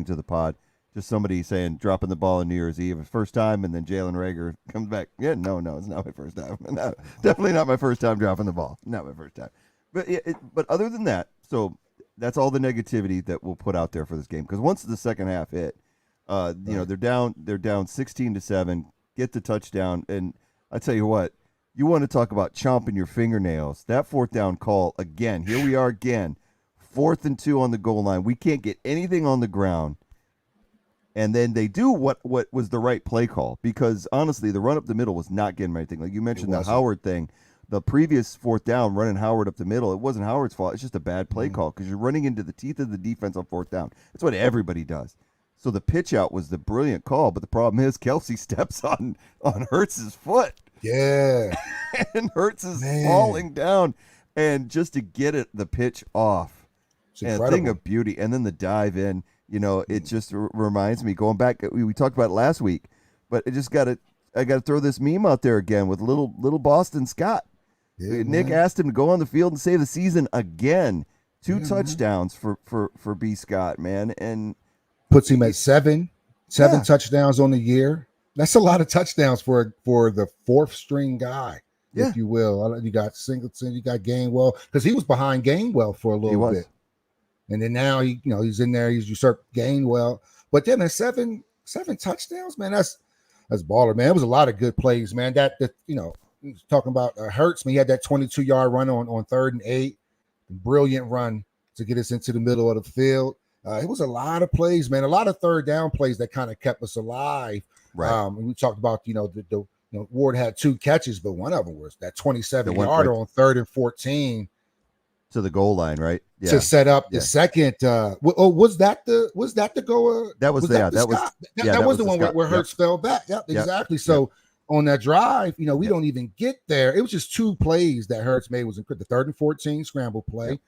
to the pod, just somebody saying dropping the ball on New Year's Eve, first time, and then Jalen Rager comes back. Yeah, no, it's not my first time. No, definitely not my first time dropping the ball. Not my first time. But but other than that, so that's all the negativity that we'll put out there for this game. Because once the second half hit, they're down 16-7, get the touchdown, and I tell you what, you want to talk about chomping your fingernails. That fourth down call again. Here we are again, 4th and 2 on the goal line. We can't get anything on the ground. And then they do what was the right play call because, honestly, the run up the middle was not getting anything. Like you mentioned the Howard thing. The previous fourth down, running Howard up the middle, it wasn't Howard's fault. It's just a bad play call because you're running into the teeth of the defense on fourth down. That's what everybody does. So the pitch out was the brilliant call, but the problem is Kelsey steps on Hurts's foot. Yeah. And Hurts is falling down. And just to get the pitch off. And a thing of beauty. And then the dive in. It just reminds me, going back, we talked about it last week, but I got to throw this meme out there again with little Boston Scott. Yeah, Nick asked him to go on the field and save the season again. 2 touchdowns for B. Scott, man. And puts him at seven touchdowns on the year. That's a lot of touchdowns for the fourth string guy, if you will. You got Singleton, you got Gainwell, because he was behind Gainwell for a little bit. And then now he's in there. He's usurped Gainwell, but then 7 touchdowns, man. That's baller, man. It was a lot of good plays, man. That talking about Hurts, man. He had that 22-yard run on 3rd and 8, brilliant run to get us into the middle of the field. It was a lot of plays, man. A lot of third down plays that kind of kept us alive. Right. And we talked about Ward had 2 catches, but one of them was that 27-yarder on 3rd and 14. To the goal line, right? Yeah. To set up the second. Was that the goal? That was the one where Hurts fell back. Yep, exactly. So on that drive, we don't even get there. It was just 2 plays that Hurts made. Was the 3rd and 14 scramble play,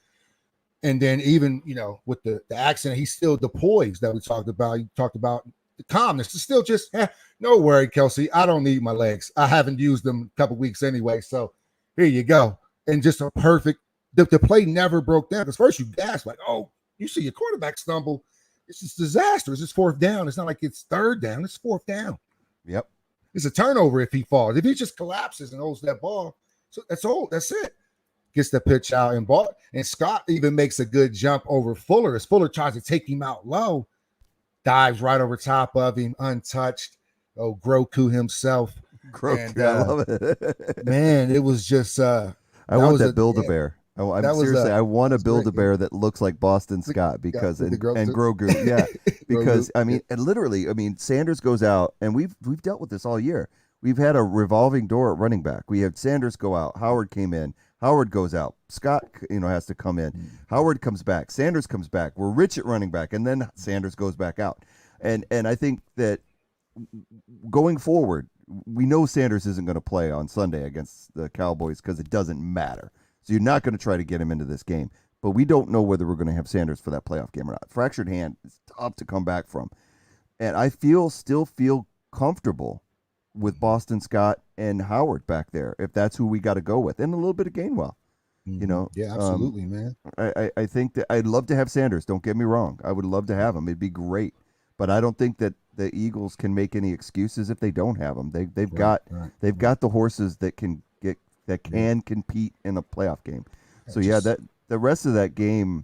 and then even with the accident, he's still the poise that we talked about. You talked about the calmness. It's still just no worry, Kelsey. I don't need my legs. I haven't used them a couple weeks anyway. So here you go, and just a perfect. The play never broke down because first you gasp like, oh, you see your quarterback stumble. It's just disastrous. It's 4th down. It's not like it's 3rd down. It's 4th down. Yep. It's a turnover if he falls. If he just collapses and holds that ball, so that's it. Gets the pitch out and ball. And Scott even makes a good jump over Fuller as Fuller tries to take him out low, dives right over top of him, untouched. Oh, Groku himself. Groku, I love it. Man, it was just I want that Build-A-Bear. I want to build a bear that looks like Boston Scott because and Grogu, because Grogu. Sanders goes out, and we've dealt with this all year. We've had a revolving door at running back. We had Sanders go out, Howard came in, Howard goes out, Scott has to come in, Howard comes back, Sanders comes back. We're rich at running back, and then Sanders goes back out, and I think that going forward, we know Sanders isn't going to play on Sunday against the Cowboys because it doesn't matter. So you're not going to try to get him into this game. But we don't know whether we're going to have Sanders for that playoff game or not. Fractured hand is tough to come back from. And I still feel comfortable with Boston Scott and Howard back there, if that's who we got to go with. And a little bit of Gainwell. You know, yeah, absolutely, man. I think that I'd love to have Sanders. Don't get me wrong. I would love to have him. It'd be great. But I don't think that the Eagles can make any excuses if they don't have him. They've got the horses that can compete in a playoff game. So that the rest of that game,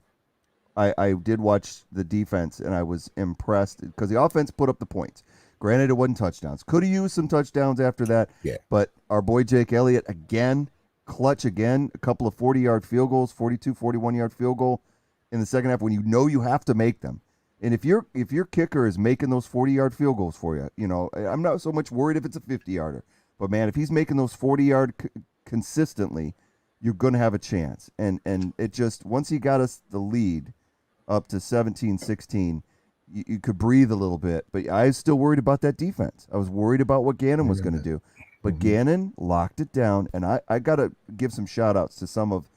I did watch the defense and I was impressed because the offense put up the points. Granted, it wasn't touchdowns. Could have used some touchdowns after that. Yeah. But our boy Jake Elliott clutch again, a couple of 40-yard field goals, 42, 41-yard field goal in the second half when you know you have to make them. And if your kicker is making those 40-yard field goals for you, you know, I'm not so much worried if it's a 50-yarder. But, man, if he's making those 40-yard consistently, you're going to have a chance. And it just, once he got us the lead up to 17-16, you could breathe a little bit. But I was still worried about that defense. I was worried about what Gannon was going to do. But Gannon locked it down, and I got to give some shout-outs to some of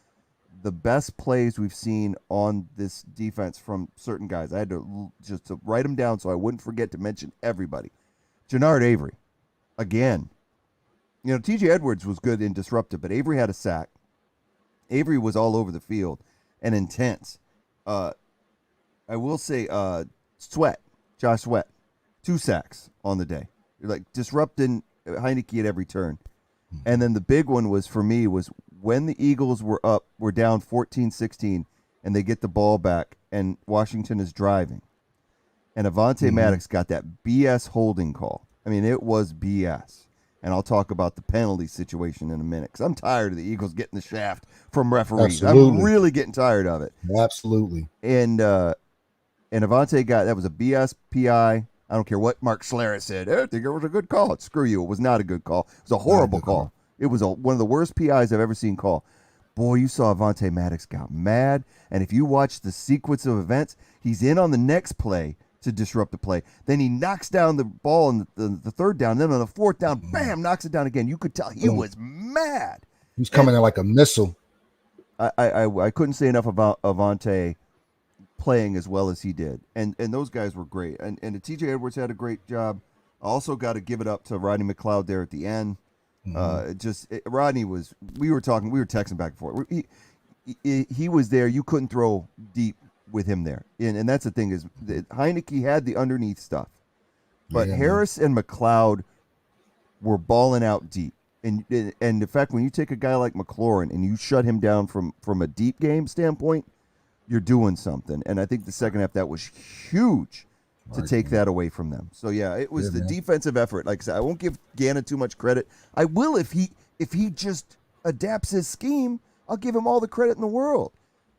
the best plays we've seen on this defense from certain guys. I had to just to write them down so I wouldn't forget to mention everybody. Jannard Avery, again. You know, T.J. Edwards was good and disruptive, but Avery had a sack. Avery was all over the field and intense. I will say Josh Sweat, 2 sacks on the day. Like disrupting Heineke at every turn. And then the big one was when the Eagles were down 14-16 and they get the ball back and Washington is driving. And Avonte Maddox got that BS holding call. I mean, it was BS. And I'll talk about the penalty situation in a minute because I'm tired of the Eagles getting the shaft from referees. Absolutely. I'm really getting tired of it. Absolutely. And Avonte that was a BS PI. I don't care what Mark Schlereth said. I think it was a good call. Screw you. It was not a good call. It was a horrible call. It was one of the worst PIs I've ever seen call. Boy, you saw Avonte Maddox got mad. And if you watch the sequence of events, he's in on the next play to disrupt the play. Then he knocks down the ball on the third down. Then on the fourth down, bam, knocks it down again. You could tell he was mad. He's coming in like a missile. I couldn't say enough about Avonte playing as well as he did. And those guys were great. And T.J. Edwards had a great job. I also got to give it up to Rodney McLeod there at the end. Rodney was, we were texting back and forth. He was there. You couldn't throw deep with him there. And that's the thing is that Heineke had the underneath stuff. But Harris and McLeod were balling out deep. And in fact, when you take a guy like McLaurin and you shut him down from a deep game standpoint, you're doing something. And I think the second half, that was huge to take that away from them. So, yeah, it was the defensive effort. Like I said, I won't give Gannon too much credit. I will if he just adapts his scheme. I'll give him all the credit in the world.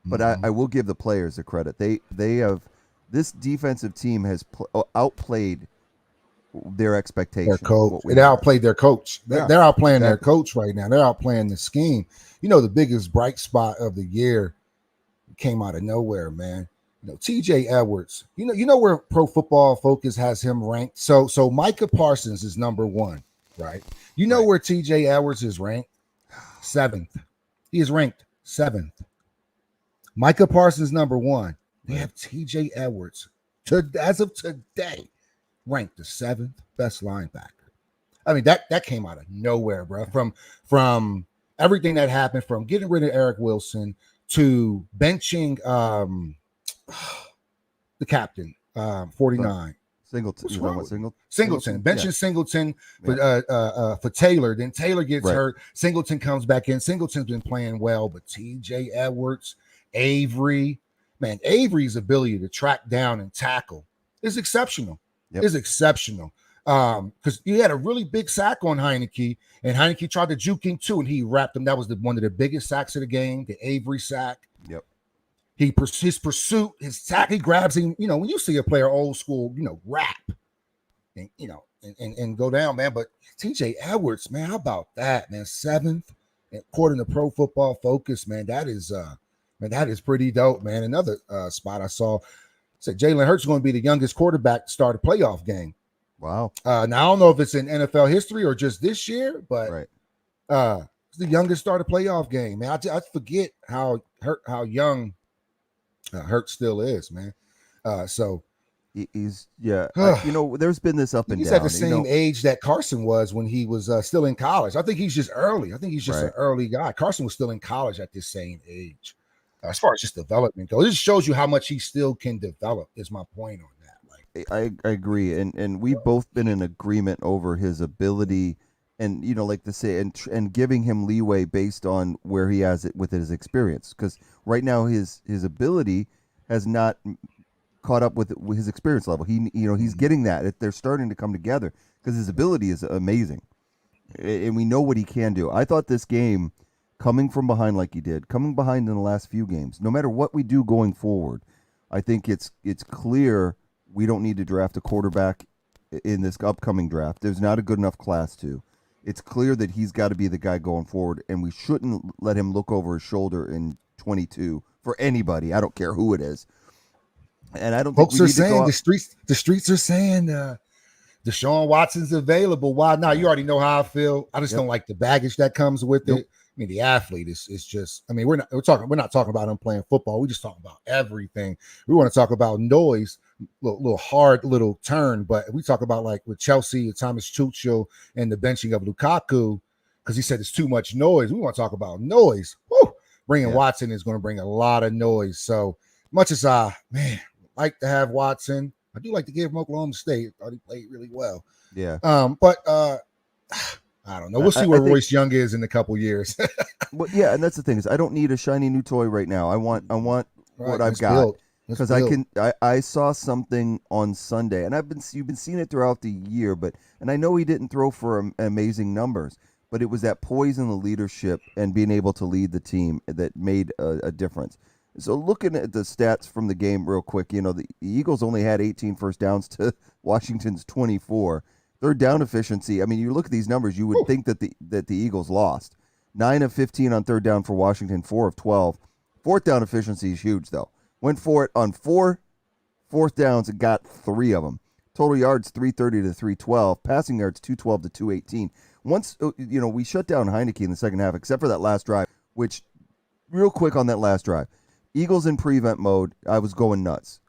But I will give the players the credit. They have – this defensive team has outplayed their expectations. Their coach. They outplayed their coach. They're outplaying their coach right now. They're outplaying the scheme. You know, the biggest bright spot of the year came out of nowhere, man. You know, T.J. Edwards. You know where Pro Football Focus has him ranked. So Micah Parsons is number 1, right? You know where T.J. Edwards is ranked? 7th. He is ranked 7th. Micah Parsons number 1. They have T.J. Edwards as of today ranked the 7th best linebacker. I mean that came out of nowhere, bro. From everything that happened, from getting rid of Eric Wilson to benching the captain, 49. Singleton. Singleton. Benching Singleton for Taylor. Then Taylor gets hurt. Singleton comes back in. Singleton's been playing well, but T.J. Edwards, Avery, man, Avery's ability to track down and tackle is exceptional. Is exceptional. Because he had a really big sack on Heineke, and Heineke tried to juke him too, and he wrapped him. That was one of the biggest sacks of the game, the Avery sack. Yep. His pursuit, his sack, he grabs him. You know, when you see a player old school, wrap and and go down, man. But T.J. Edwards, man, how about that, man? 7th, according to Pro Football Focus, man. That is pretty dope, man. Another spot I saw said Jalen Hurts is going to be the youngest quarterback to start a playoff game. Wow. Now I don't know if it's in NFL history or just this year, but Right. it's the youngest starter playoff game, man. I forget how young Hurt still is, man. So He's there's been this up and he's down. at the same age that Carson was when he was still in college. I think he's just early. I think he's just an early guy. Carson was still in college at this same age. As far as just development goes, this shows you how much he still can develop. Is my point on that. I agree, and we've both been in agreement over his ability, and like to say, and giving him leeway based on where he has it with his experience. Because right now his ability has not caught up with his experience level. He's getting that. They're starting to come together because his ability is amazing, and we know what he can do. I thought this game, coming from behind like he did, coming behind in the last few games, no matter what we do going forward, I think it's clear we don't need to draft a quarterback in this upcoming draft. There's not a good enough class to. It's clear that he's got to be the guy going forward, and we shouldn't let him look over his shoulder in 22 for anybody. I don't care who it is. And I don't think folks are saying the streets are saying Deshaun Watson's available. Why not? You already know how I feel. I just don't like the baggage that comes with it. I mean, the athlete is just. I mean, we're not talking about him playing football. We just talking about everything. We want to talk about noise, little hard little turn. But we talk about like with Chelsea, Thomas Tuchel, and the benching of Lukaku because he said it's too much noise. We want to talk about noise. Woo! Bringing Watson is going to bring a lot of noise. So much as like to have Watson, I do like to give him Oklahoma State. I thought he played really well. Yeah. But I don't know. We'll see where Royce Young is in a couple years. Well, yeah, and that's the thing is I don't need a shiny new toy right now. I want what I've got because I saw something on Sunday, and you've been seeing it throughout the year, and I know he didn't throw for amazing numbers, but it was that poise and the leadership and being able to lead the team that made a difference. So looking at the stats from the game real quick, the Eagles only had 18 first downs to Washington's 24. Third down efficiency, I mean, you look at these numbers, you would think that the Eagles lost. 9 of 15 on third down for Washington, 4 of 12. Fourth down efficiency is huge, though. Went for it on 4 fourth downs and got 3 of them. Total yards, 330 to 312. Passing yards, 212 to 218. Once, we shut down Heineke in the second half, except for that last drive, which, real quick on that last drive, Eagles in prevent mode, I was going nuts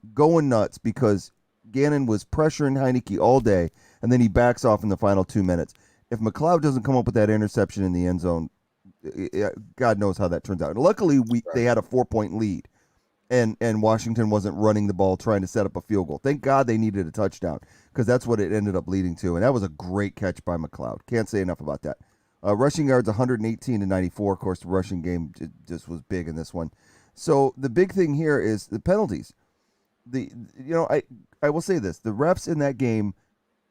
because Gannon was pressuring Heineke all day, and then he backs off in the final 2 minutes. If McLeod doesn't come up with that interception in the end zone, God knows how that turns out. And luckily, they had a 4-point lead, and Washington wasn't running the ball trying to set up a field goal. Thank God they needed a touchdown because that's what it ended up leading to, and that was a great catch by McLeod. Can't say enough about that. Rushing yards, 118 to 94. Of course, the rushing game just was big in this one. So the big thing here is the penalties. I will say this: the refs in that game,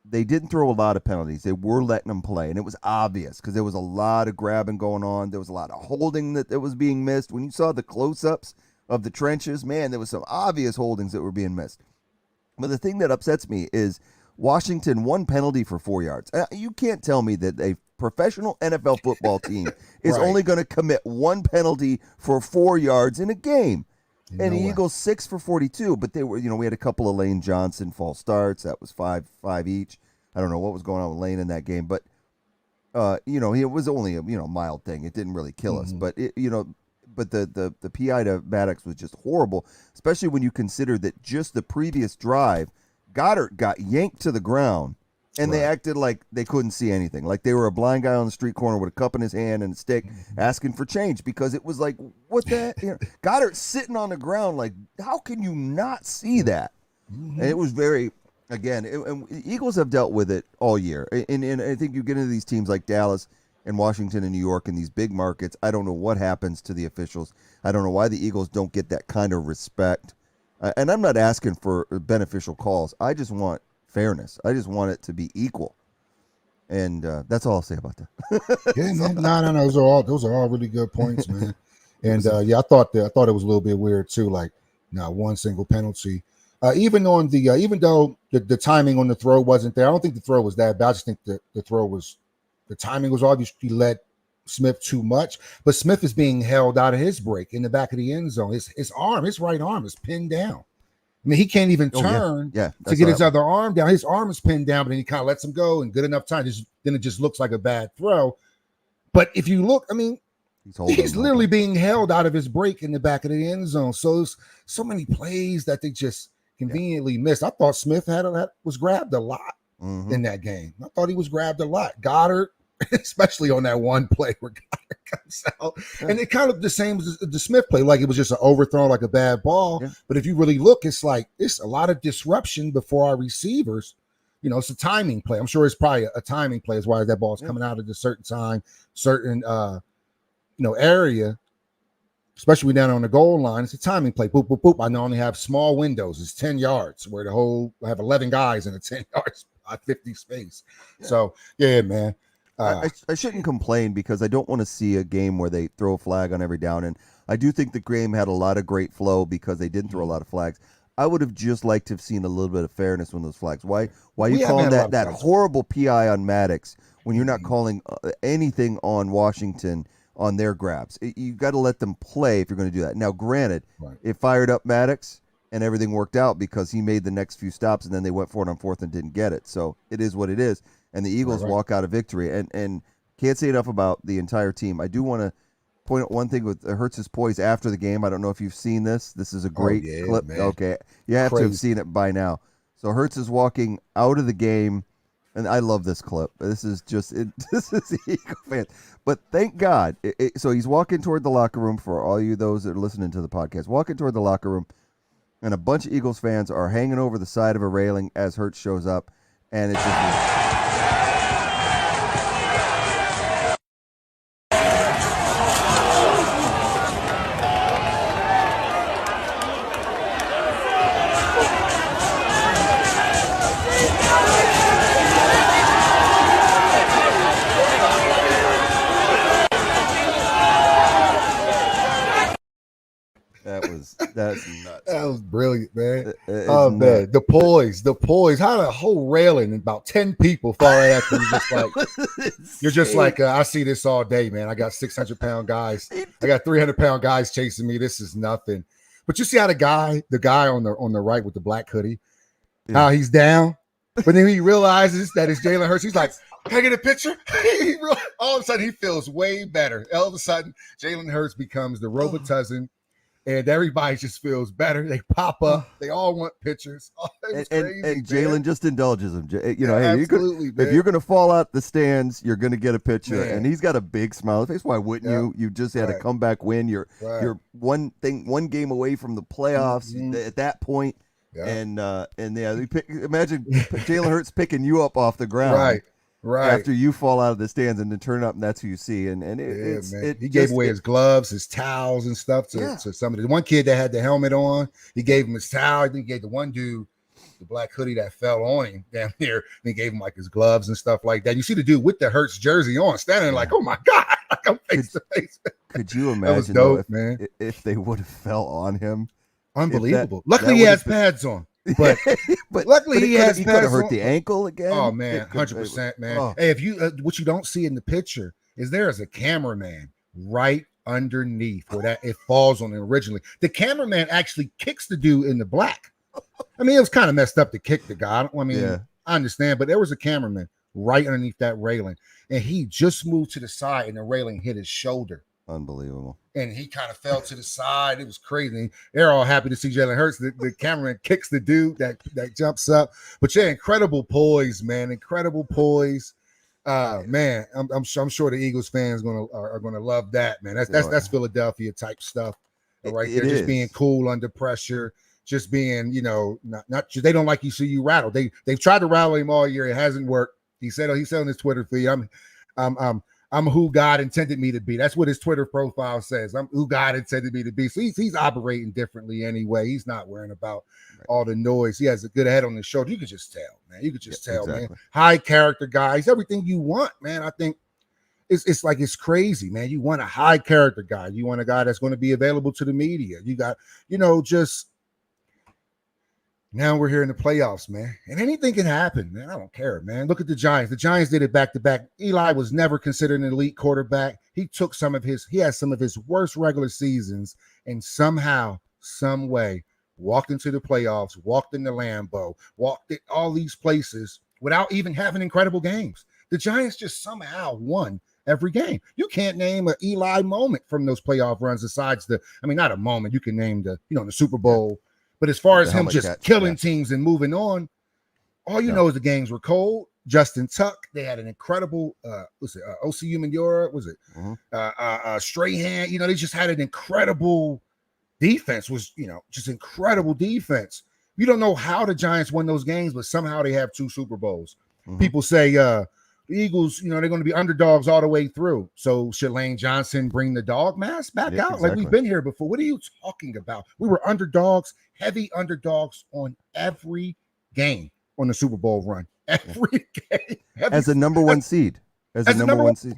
they didn't throw a lot of penalties. They were letting them play, and it was obvious because there was a lot of grabbing going on. There was a lot of holding that was being missed. When you saw the close-ups of the trenches, man, there was some obvious holdings that were being missed. But the thing that upsets me is Washington, 1 penalty for 4 yards. You can't tell me that a professional NFL football team is only going to commit 1 penalty for 4 yards in a game. And the Eagles 6 for 42, but they were, we had a couple of Lane Johnson false starts. That was 5 each. I don't know what was going on with Lane in that game, but it was only a mild thing. It didn't really kill us, but but the PI to Maddox was just horrible, especially when you consider that just the previous drive, Goddard got yanked to the ground. And they acted like they couldn't see anything, like they were a blind guy on the street corner with a cup in his hand and a stick asking for change because it was like, what the Goddard sitting on the ground, like, how can you not see that? And it was very, again, and Eagles have dealt with it all year. And I think you get into these teams like Dallas and Washington and New York and these big markets. I don't know what happens to the officials. I don't know why the Eagles don't get that kind of respect. And I'm not asking for beneficial calls. I just want fairness. I just want it to be equal, and that's all I'll say about that. Yeah, man. No. Those are all really good points, man. And I thought it was a little bit weird too. Like, one single penalty. Even though the timing on the throw wasn't there, I don't think the throw was that bad. I just think the timing was obviously led Smith too much. But Smith is being held out of his break in the back of the end zone. His right arm is pinned down. I mean, he can't even Oh, yeah. turn Yeah, to that's get all his right. other arm down. His arm is pinned down, but then he kind of lets him go and good enough time. Then it just looks like a bad throw. But if you look, I mean, he's literally being held out of his break in the back of the end zone. So there's so many plays that they just conveniently missed. I thought Smith was grabbed a lot in that game. I thought he was grabbed a lot. Goddard, especially on that one play where Goddard comes out. Yeah. And it kind of the same as the Smith play, like it was just an overthrow, like a bad ball. Yeah. But if you really look, it's like it's a lot of disruption before our receivers. You know, it's a timing play. I'm sure it's probably a timing play as why that ball is coming out at a certain time, certain area, especially down on the goal line. It's a timing play. Boop, boop, boop. I only have small windows. It's 10 yards where I have 11 guys in a 10 yards, 50 space. Yeah. So, yeah, man. I shouldn't complain because I don't want to see a game where they throw a flag on every down. And I do think the game had a lot of great flow because they didn't throw a lot of flags. I would have just liked to have seen a little bit of fairness when those flags. Why you calling that horrible PI on Maddox when you're not calling anything on Washington on their grabs? You got to let them play if you're going to do that. Now, granted, it fired up Maddox and everything worked out because he made the next few stops and then they went for it on fourth and didn't get it. So it is what it is. And the Eagles walk out of victory. And can't say enough about the entire team. I do want to point out one thing with Hurts's poise after the game. I don't know if you've seen this. This is a great clip. Man. Okay. You have to have seen it by now. So Hurts is walking out of the game, and I love this clip. This is just this is the Eagle fans. But thank God. So he's walking toward the locker room for all you those that are listening to the podcast. Walking toward the locker room, and a bunch of Eagles fans are hanging over the side of a railing as Hurts shows up, and it's just That's nuts. That was brilliant, man. Man, the poise. How the whole railing and about 10 people fall right after you're just like I see this all day, man. I got 600-pound guys. I got 300-pound guys chasing me. This is nothing. But you see how the guy on the right with the black hoodie, how he's down, but then he realizes that it's Jalen Hurts. He's like, can I get a picture? All of a sudden, he feels way better. All of a sudden, Jalen Hurts becomes the Robitussin. And everybody just feels better. They pop up. They all want pictures. Oh, and Jalen just indulges him. You know, hey, if you're going to fall out the stands, you're going to get a picture. Man. And he's got a big smile on his face. Why wouldn't you? You just had a comeback win. You're one game away from the playoffs at that point. Yeah. And imagine Jalen Hurts picking you up off the ground. Right. After you fall out of the stands and then turn up, and that's who you see. He gave away his gloves, his towels, and stuff to some of the one kid that had the helmet on. He gave him his towel. I think he gave the one dude the black hoodie that fell on him down there. And he gave him like his gloves and stuff like that. You see the dude with the Hurts jersey on, standing like, oh my God, like I'm face to face. Could you imagine dope, man? If they would have fell on him? Unbelievable. Luckily, he has pads on. But luckily he could have hurt the ankle again. Oh man, 100%, man. Oh. Hey, if you what you don't see in the picture is there is a cameraman right underneath where that it falls on it originally. The cameraman actually kicks the dude in the black. I mean, it was kind of messed up to kick the guy. I understand, but there was a cameraman right underneath that railing, and he just moved to the side, and the railing hit his shoulder. Unbelievable. And he kind of fell to the side. It was crazy. They're all happy to see Jalen Hurts. The cameraman kicks the dude that jumps up. But yeah, incredible poise, man. Incredible poise. Man, I'm sure the Eagles fans are gonna love that, man. That's Philadelphia type stuff, right there. Just being cool under pressure. Just being, not they don't like you see you rattle. They've tried to rattle him all year. It hasn't worked. He said on his Twitter feed, I'm who God intended me to be. That's what his Twitter profile says. I'm who God intended me to be. So he's operating differently anyway. He's not worrying about all the noise. He has a good head on his shoulder. You could just tell, man. You could just tell, man. High character guy. He's everything you want, man. I think it's like it's crazy, man. You want a high character guy. You want a guy that's going to be available to the media. You got, just now we're here in the playoffs, man. And anything can happen, man. I don't care, man. Look at the Giants. The Giants did it back-to-back. Eli was never considered an elite quarterback. He had some of his worst regular seasons and somehow, some way walked into the playoffs, walked into Lambeau, walked at all these places without even having incredible games. The Giants just somehow won every game. You can't name an Eli moment from those playoff runs besides not a moment. You can name the Super Bowl. But as far as him just killing teams and moving on, all you know is the games were cold. Justin Tuck, they had an incredible, OCU Manura, Strahan, they just had an incredible defense, just incredible defense. You don't know how the Giants won those games, but somehow they have 2 Super Bowls. People say the Eagles, they're going to be underdogs all the way through. So should Lane Johnson bring the dog mask back out? Exactly. Like we've been here before. What are you talking about? We were underdogs, heavy underdogs on every game on the Super Bowl run. Every game. As a number 1 seed. As a number one seed.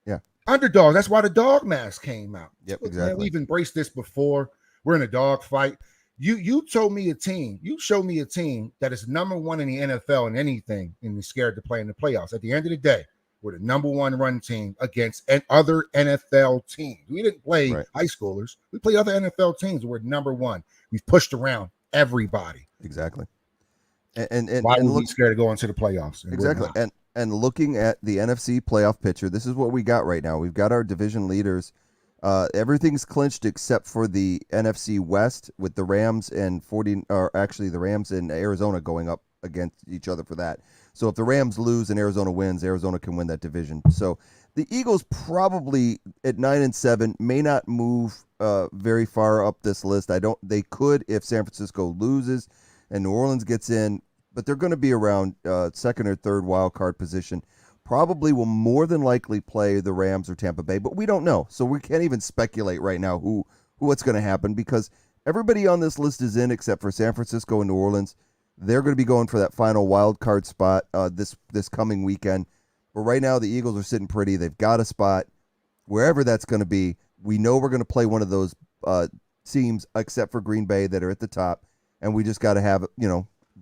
Yeah. Underdog. That's why the dog mask came out. Yep, Look, exactly. Man, we've embraced this before. We're in a dog fight. You told me a team. You showed me a team that is number 1 in the NFL in anything and is scared to play in the playoffs. At the end of the day, we're the number 1 run team against other NFL teams. We didn't play high schoolers. We play other NFL teams. We're number 1. We've pushed around everybody. Exactly. And why would we be scared to go into the playoffs? Exactly. And looking at the NFC playoff picture, this is what we got right now. We've got our division leaders. Everything's clinched except for the NFC West with the Rams and the Rams and Arizona going up against each other for that. So if the Rams lose and Arizona wins, Arizona can win that division. So the Eagles probably at 9-7 may not move very far up this list. They could if San Francisco loses and New Orleans gets in, but they're going to be around second or third wild card position. Probably will more than likely play the Rams or Tampa Bay, but we don't know. So we can't even speculate right now what's going to happen because everybody on this list is in except for San Francisco and New Orleans. They're going to be going for that final wild card spot this coming weekend. But right now the Eagles are sitting pretty. They've got a spot wherever that's going to be. We know we're going to play one of those teams except for Green Bay that are at the top. And we just got to have,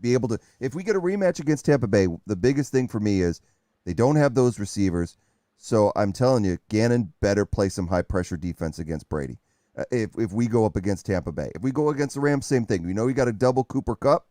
be able to, if we get a rematch against Tampa Bay, the biggest thing for me is they don't have those receivers. So I'm telling you, Gannon better play some high pressure defense against Brady. If we go up against Tampa Bay, if we go against the Rams, same thing. We got a double Cooper Kupp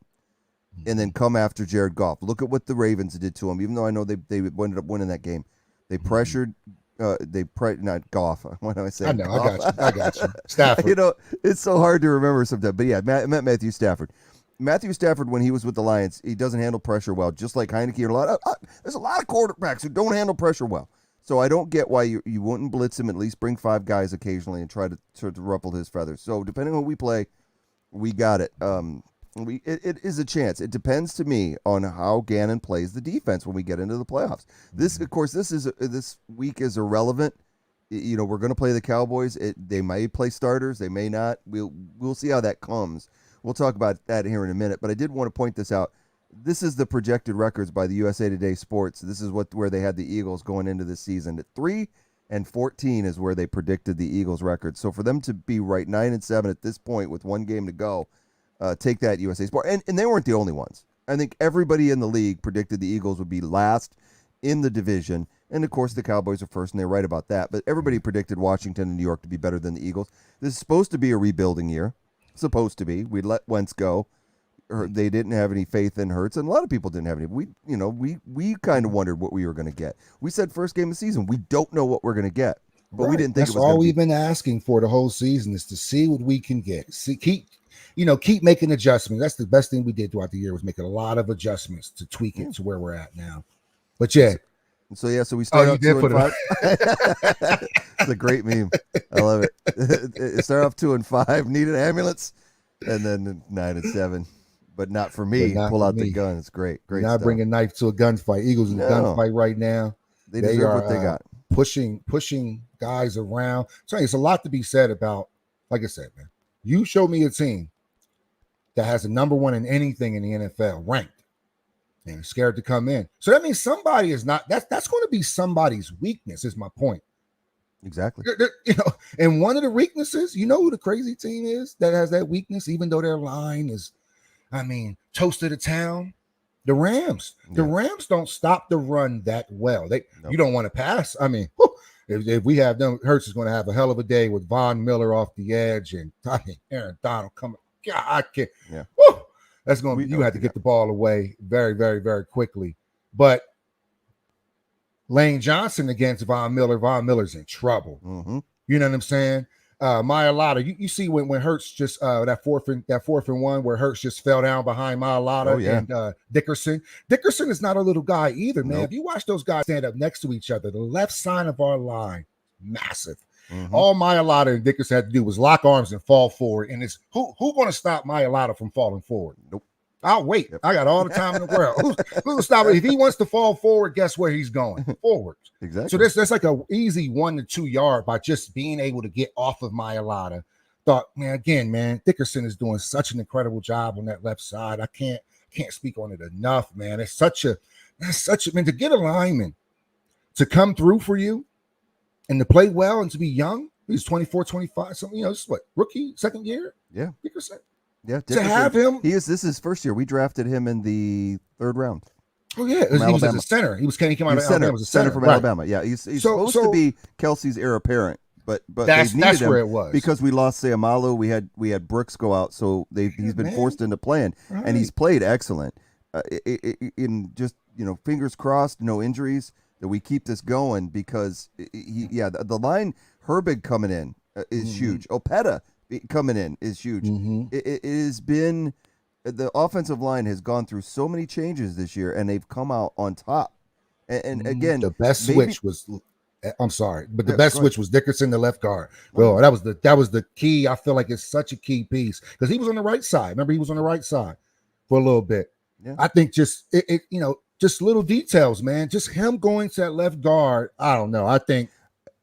and then come after Jared Goff. Look at what the Ravens did to him, even though I know they ended up winning that game. They pressured, not Goff. What am I saying? I know, I got you. Stafford. It's so hard to remember sometimes. But yeah, I meant Matthew Stafford. Matthew Stafford, when he was with the Lions, he doesn't handle pressure well, just like Heineke. There's a lot of quarterbacks who don't handle pressure well. So I don't get why you wouldn't blitz him, at least bring 5 guys occasionally and try to ruffle his feathers. So depending on who we play, we got it. It is a chance. It depends to me on how Gannon plays the defense when we get into the playoffs. This week is irrelevant. We're going to play the Cowboys. They may play starters. They may not. We'll see how that comes. We'll talk about that here in a minute, but I did want to point this out. This is the projected records by the USA Today Sports. This is where they had the Eagles going into this season. At 3-14 is where they predicted the Eagles record. So for them to be right 9-7 at this point with 1 game to go, take that USA Sport. And they weren't the only ones. I think everybody in the league predicted the Eagles would be last in the division. And, of course, the Cowboys are first, and they're right about that. But everybody predicted Washington and New York to be better than the Eagles. This is supposed to be a rebuilding year. Supposed to be. We let Wentz go. They didn't have any faith in Hurts, and a lot of people didn't have any. We kind of wondered what we were going to get. We said first game of the season, we don't know what we're going to get, but we didn't think that's it was all we've been asking for the whole season is to see what we can get. Keep making adjustments. That's the best thing we did throughout the year was making a lot of adjustments to tweak it to where we're at now. But yeah. So we start off 2-5. It's a great meme. I love it. Start off 2-5, need an ambulance, and then 9-7. But not for me. Pull out the gun. It's great. Great. Not bring a knife to a gunfight. Eagles in a gunfight right now. They deserve what they got. Pushing guys around. So it's a lot to be said about. Like I said, man, you show me a team that has a number 1 in anything in the NFL ranked. And scared to come in. So that means somebody is not, that's going to be somebody's weakness, is my point. Exactly. And one of the weaknesses, who the crazy team is that has that weakness, even though their line is, toast of the town? The Rams. Yeah. The Rams don't stop the run that well. You don't want to pass. If we have them, Hurts is going to have a hell of a day with Von Miller off the edge and Aaron Donald coming. God, I can't. Yeah. Woo, that's going to We be, you don't have to do get the ball away very, very, very quickly. But Lane Johnson against Von Miller. Von Miller's in trouble. Mm-hmm. You know what I'm saying? Mailata, you see when Hurts just that fourth and one where Hurts just fell down behind Mailata and Dickerson. Dickerson is not a little guy either, man. Nope. If you watch those guys stand up next to each other, the left side of our line, massive. Mm-hmm. All Mailata and Dickerson had to do was lock arms and fall forward. And it's who going to stop Mailata from falling forward? Nope. I'll wait. Yep. I got all the time in the world. Who's stop it? If he wants to fall forward, guess where he's going? Forward. Exactly. So that's like a easy 1 to 2 yard by just being able to get off of Mailata. Thought, man, Dickerson is doing such an incredible job on that left side. I can't speak on it enough, man. That's such a man, to get a lineman to come through for you and to play well and to be young. He's 24, 25, something, this is what, rookie, second year? Yeah. Dickerson. Yeah, to have him, this is his first year. We drafted him in the 3rd round. Oh yeah, he was as a center. He came out of Alabama. Was a center from right. Alabama. Yeah, he's supposed to be Kelsey's heir apparent, but that's where it was because we lost Sayamalu. We had Brooks go out, so he's been forced into playing, and he's played excellent. In just fingers crossed, no injuries, that we keep this going because the line Herbig coming in is huge. Opeta coming in is huge. It has been, the offensive line has gone through so many changes this year, and they've come out on top. And again, the best switch was, I'm sorry, but the best switch was Dickerson, the left guard. Well, that was the key. I feel like it's such a key piece because he was on the right side. Remember, he was on the right side for a little bit. Yeah. I think just just little details, man. Just him going to that left guard. I don't know. I think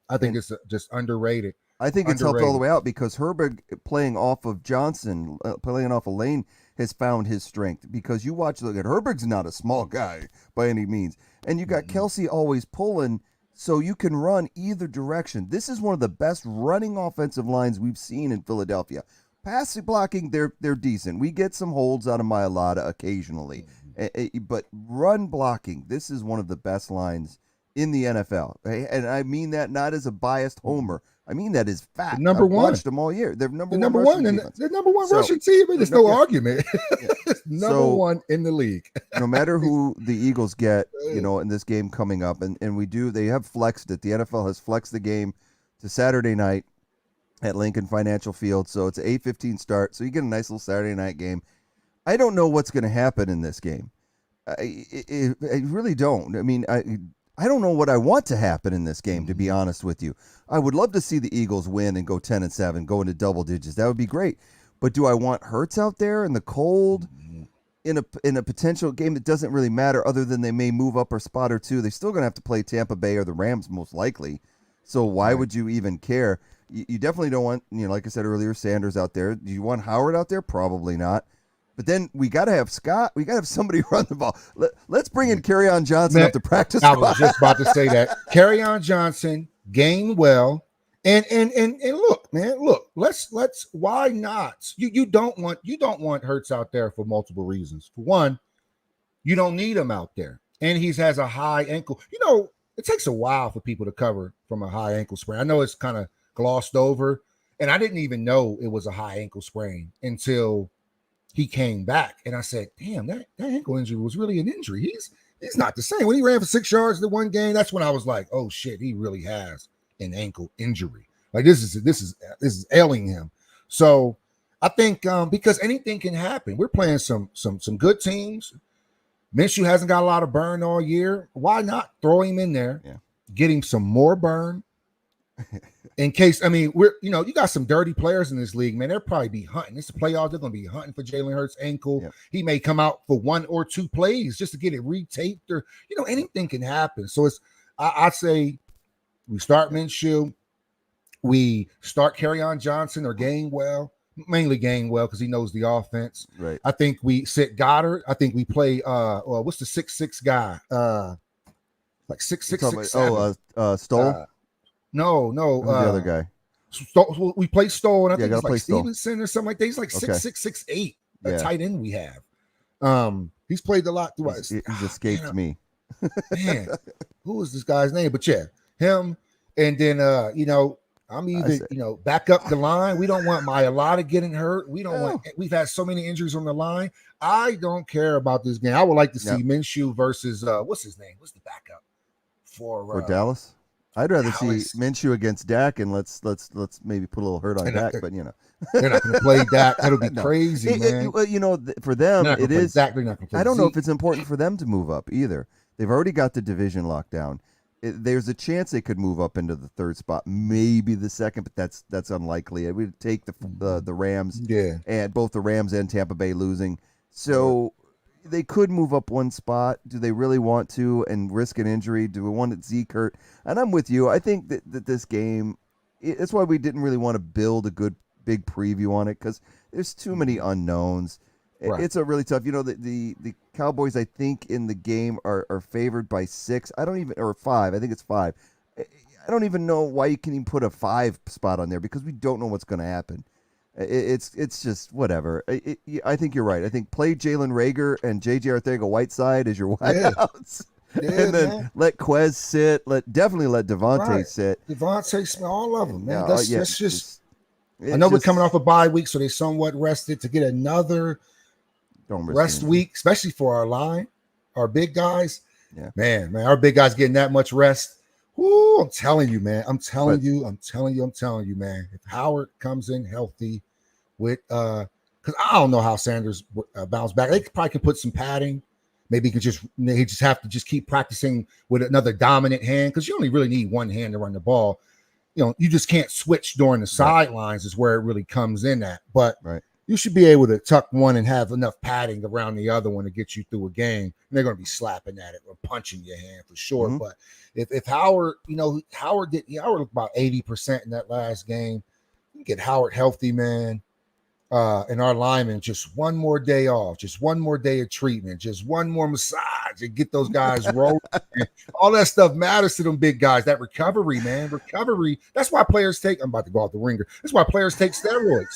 it's just underrated. I think it's helped all the way out because Herbig playing off of Johnson, playing off of Lane, has found his strength. Because you look at Herbig's not a small guy by any means, and you got Kelsey always pulling, so you can run either direction. This is one of the best running offensive lines we've seen in Philadelphia. Passing blocking, they're decent. We get some holds out of Mailata occasionally, but run blocking, this is one of the best lines in the NFL, and I mean that not as a biased homer. I mean that is fact. Number I've one. watched them all year. They're number one, and the number one rushing team. There's no argument. Number one in the league. No matter who the Eagles get, in this game coming up, and they have flexed it. The NFL has flexed the game to Saturday night at Lincoln Financial Field, so it's an 8:15 start. So you get a nice little Saturday night game. I don't know what's going to happen in this game. I really don't. I mean, I don't know what I want to happen in this game, to be honest with you. I would love to see the Eagles win and go 10-7, go into double digits. That would be great. But do I want Hurts out there in the cold in a potential game that doesn't really matter other than they may move up a spot or two? They're still going to have to play Tampa Bay or the Rams most likely. So why would you even care? You definitely don't want, like I said earlier, Sanders out there. Do you want Howard out there? Probably not. But then we got to have Scott. We got to have somebody run the ball. Let's bring in Kerryon Johnson up to practice. I was just about to say that. Kerryon Johnson, Gainwell, and look, man, let's why not? You don't want Hurts out there for multiple reasons. For one, you don't need him out there, and he has a high ankle. It takes a while for people to cover from a high ankle sprain. I know it's kind of glossed over, and I didn't even know it was a high ankle sprain until he came back, and I said, damn, that ankle injury was really an injury. He's not the same. When he ran for 6 yards in one game, that's when I was like, oh shit, he really has an ankle injury. Like this is ailing him. So I think because anything can happen. We're playing some good teams. Minshew hasn't got a lot of burn all year. Why not throw him in there? Yeah. Get him some more burn. In case, you got some dirty players in this league, man. They'll probably be hunting. It's the playoffs. They're going to be hunting for Jalen Hurts' ankle. Yeah. He may come out for 1 or 2 plays just to get it retaped, or anything can happen. So I say we start Minshew, we start Kerryon Johnson or Gainwell, mainly Gainwell because he knows the offense. Right. I think we sit Goddard. I think we play. What's the 6'6" guy? Like 6'6". Stoll. No. Who's the other guy? We play Stoll, and I think it's like Stoll. Stevenson or something like that. He's like 6'6", 6'8". A tight end we have. He's played a lot throughout. He's escaped me. Man, who is this guy's name? But yeah, him. And then I'm I either, say- back up the line. We don't want Mailata getting hurt. We don't No. want. We've had so many injuries on the line. I don't care about this game. I would like to see Yep. Minshew versus what's his name? What's the backup for Dallas. I'd rather Dallas. see Minshew against Dak, and let's maybe put a little hurt on And Dak, they're- but They're not going to play Dak. That'll be No. crazy, man. Well, for They're them, not gonna it play is. Dak. They're not going to play I don't know if Zeke. it's important for them to move up either. They've already got the division locked down. There's a chance they could move up into the third spot, maybe the second, but that's unlikely. It would take the Rams, Yeah. and both the Rams and Tampa Bay losing, so they could move up one spot. Do they really want to and risk an injury? Do we want Zeke hurt? And I'm with you. I think that this game, that's why we didn't really want to build a good big preview on it, because there's too many unknowns. Right. It's a really tough. The Cowboys, I think, in the game are favored by 6. I don't even, or 5. I think it's 5. I don't even know why you can even put a 5 spot on there, because we don't know what's going to happen. It's just whatever. I think you're right. I think play Jalen Reagor and J.J. Arcega-Whiteside as your wideouts. Yeah, And then man. let Quez sit. Definitely let Devontae Right. sit. Devontae Smith, all of them, man. Yeah, That's yeah, just. it's I know we're just- coming off a bye week, so they somewhat rested to get another don't rest anything. week, especially for our line, our big guys. Yeah. Man, our big guys getting that much rest. Woo, I'm telling you, man. I'm telling you, man. If Howard comes in healthy with because I don't know how Sanders bounced back. They probably could put some padding. Maybe he just have to just keep practicing with another dominant hand, because you only really need one hand to run the ball. You just can't switch during the sidelines is where it really comes in at. But Right. you should be able to tuck one and have enough padding around the other one to get you through a game. And they're going to be slapping at it or punching your hand for sure. Mhm. But if Howard, Howard looked about 80% in that last game. You get Howard healthy, man. And our linemen, just one more day off, just one more day of treatment, just one more massage, and get those guys rolling. All that stuff matters to them big guys. That recovery, man, That's why players take. I'm about to go off the ringer. That's why players take steroids.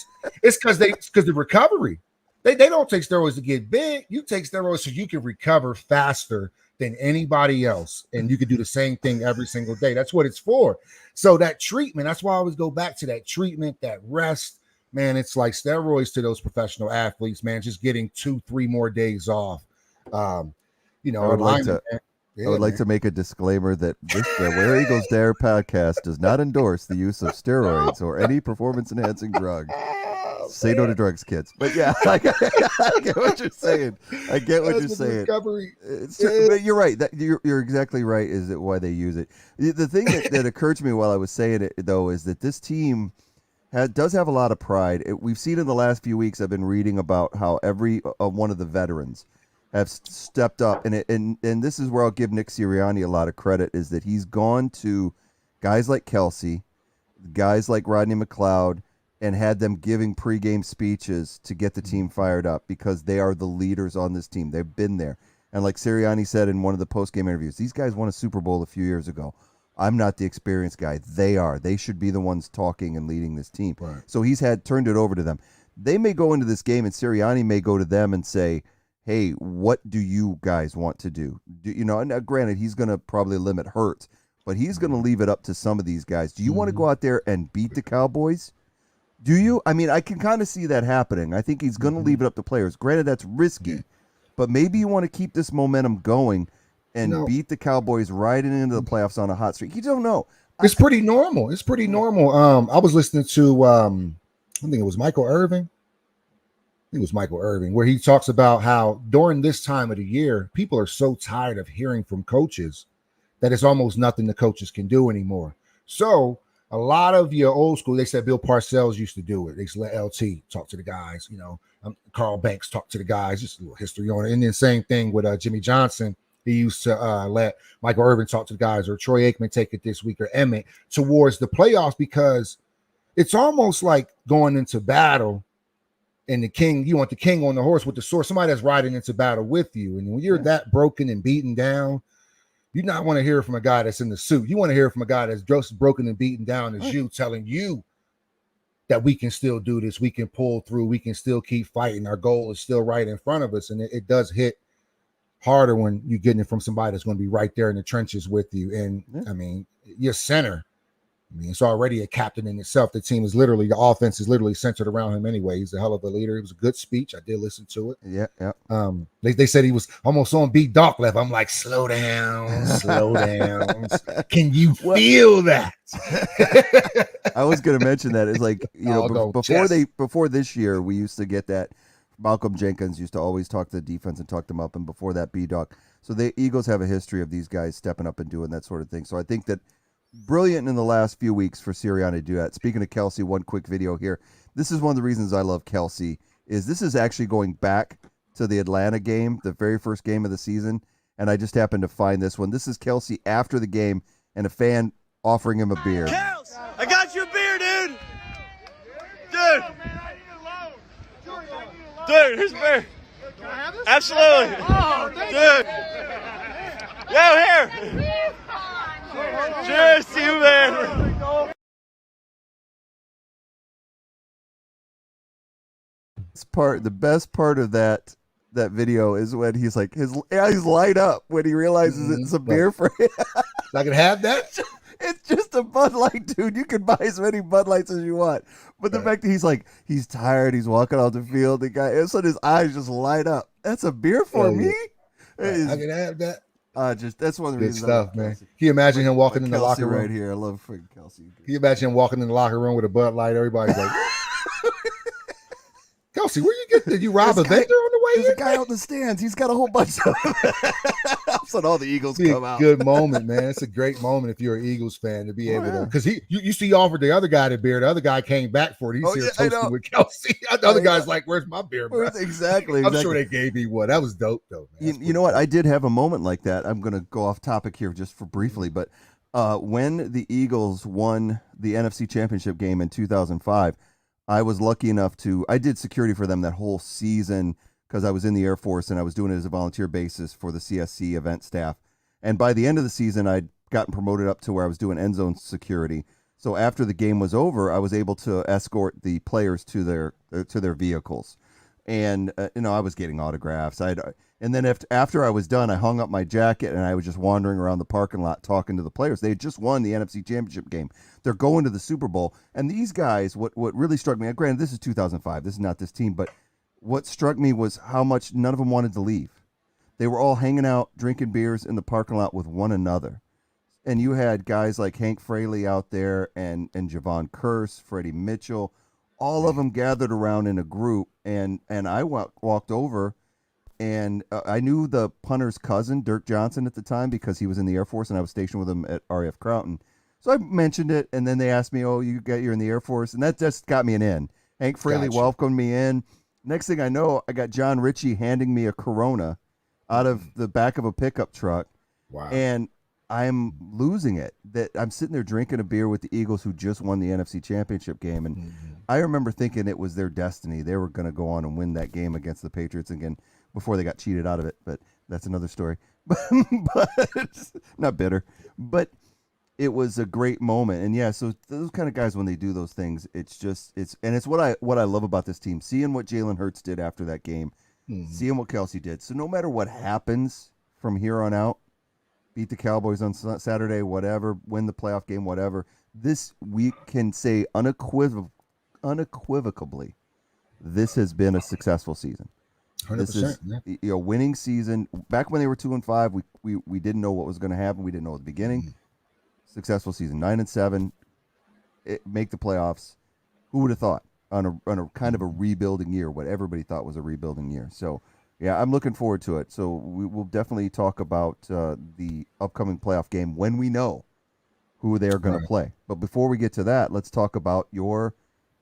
It's because the recovery. They don't take steroids to get big. You take steroids so you can recover faster than anybody else, and you can do the same thing every single day. That's what it's for. So that treatment. That's why I always go back to that treatment, that rest. Man, it's like steroids to those professional athletes, man, just getting 2-3 more days off. I would like to make a disclaimer that the Where Eagles Dare podcast does not endorse the use of steroids or any performance-enhancing drug. Say no to drugs, kids. But yeah, I get what you're saying. Recovery. But you're right. You're exactly right. Is it why they use it? The thing that occurred to me while I was saying it, though, is that this team does have a lot of pride. We've seen in the last few weeks, I've been reading about how every one of the veterans have stepped up. And this is where I'll give Nick Sirianni a lot of credit, is that he's gone to guys like Kelsey, guys like Rodney McLeod, and had them giving pregame speeches to get the team fired up, because they are the leaders on this team. They've been there. And like Sirianni said in one of the postgame interviews, these guys won a Super Bowl a few years ago. I'm not the experienced guy. They are. They should be the ones talking and leading this team. Right. So he's turned it over to them. They may go into this game, and Sirianni may go to them and say, hey, what do you guys want to do? And granted, he's going to probably limit Hurts, but he's going to leave it up to some of these guys. Do you want to go out there and beat the Cowboys? Do you? I mean, I can kind of see that happening. I think he's going to leave it up to players. Granted, that's risky, but maybe you want to keep this momentum going and beat the Cowboys right into the playoffs on a hot streak. You don't know. It's pretty normal. I was listening to I think it was Michael Irvin. Where he talks about how during this time of the year, people are so tired of hearing from coaches that it's almost nothing the coaches can do anymore. So a lot of your old school, they said Bill Parcells used to do it. They used to let LT talk to the guys, Carl Banks talk to the guys, just a little history on it. And then same thing with Jimmy Johnson. He used to let Michael Irvin talk to the guys, or Troy Aikman take it this week, or Emmett, towards the playoffs, because it's almost like going into battle and you want the king on the horse with the sword, somebody that's riding into battle with you. And when you're that broken and beaten down, you not want to hear from a guy that's in the suit. You want to hear from a guy that's just broken and beaten down as you, telling you that we can still do this, we can pull through, we can still keep fighting. Our goal is still right in front of us. And it does hit harder when you're getting it from somebody that's going to be right there in the trenches with you. And I mean, your center, I mean, it's already a captain in itself. The offense is literally centered around him anyway. He's a hell of a leader. It was a good speech. I did listen to it. Yeah. They said he was almost on beat Doc level. I'm like, slow down. Can you feel that? I was going to mention that. It's like, before this year, we used to get that. Malcolm Jenkins used to always talk to the defense and talk them up, and before that, B-Doc. So the Eagles have a history of these guys stepping up and doing that sort of thing. So I think that brilliant in the last few weeks for Sirianni to do that. Speaking of Kelsey, one quick video here. This is one of the reasons I love Kelsey. This is actually going back to the Atlanta game, the very first game of the season, and I just happened to find this one. This is Kelsey after the game and a fan offering him a beer. Kels, I got you a beer, dude. Dude, here's a beer. Can I have this? Absolutely. Oh, dude. Yo, here. Cheers to you, man. The best part of that video is when he's like his eyes light up when he realizes it's a beer for him. I can have that. It's just a Bud Light, dude. You can buy as many Bud Lights as you want. But the fact that he's tired, he's walking off the field, the guy, and so his eyes just light up. That's a beer for me. I can have that. That's one of the Good reasons. stuff, man. Can you imagine him walking in the Kelsey locker room right here? I love freaking Kelsey. Can you imagine him walking in the locker room with a Bud Light? Everybody's like, Kelsey, where you get? Did you rob a vendor on the way? There's a guy out in the stands. He's got a whole bunch of them. So all the Eagles come out. Good moment, man. It's a great moment if you're an Eagles fan to be able to, because you see, offered the other guy the beer. The other guy came back for it. He's here toasting with Kelsey. The other guy's like, "Where's my beer, bro?" Exactly. I'm sure they gave me one. That was dope, though. Man. You know what? I did have a moment like that. I'm going to go off topic here just for briefly, but when the Eagles won the NFC Championship game in 2005. I was lucky enough I did security for them that whole season because I was in the Air Force and I was doing it as a volunteer basis for the CSC event staff. And by the end of the season, I'd gotten promoted up to where I was doing end zone security. So after the game was over, I was able to escort the players to their vehicles. And, I was getting autographs. And then after I was done, I hung up my jacket and I was just wandering around the parking lot talking to the players. They had just won the NFC Championship game. They're going to the Super Bowl. And these guys, what really struck me, granted, this is 2005. This is not this team. But what struck me was how much none of them wanted to leave. They were all hanging out, drinking beers in the parking lot with one another. And you had guys like Hank Fraley out there and Javon Curse, Freddie Mitchell, all of them gathered around in a group. And I walked over. And I knew the punter's cousin, Dirk Johnson, at the time because he was in the Air Force and I was stationed with him at RAF Crown. So I mentioned it, and then they asked me, "Oh, you're in the Air Force," and that just got me an in. Hank Fraley welcomed me in. Next thing I know, I got John Ritchie handing me a Corona out of the back of a pickup truck. Wow! And I'm losing it. That I'm sitting there drinking a beer with the Eagles who just won the NFC Championship game, and I remember thinking it was their destiny. They were going to go on and win that game against the Patriots again. Before they got cheated out of it, but that's another story. but not bitter, but it was a great moment. And yeah, so those kind of guys, when they do those things, it's what I love about this team. Seeing what Jalen Hurts did after that game, seeing what Kelsey did. So no matter what happens from here on out, beat the Cowboys on Saturday, whatever, win the playoff game, whatever. This we can say unequivocally, this has been a successful season. 100%, this is winning season. Back when they were 2-5, we didn't know what was going to happen. We didn't know at the beginning. Successful season, 9-7, make the playoffs. Who would have thought on a kind of a rebuilding year? What everybody thought was a rebuilding year. So yeah, I'm looking forward to it. So we will definitely talk about the upcoming playoff game when we know who they are going to play. But before we get to that, let's talk about your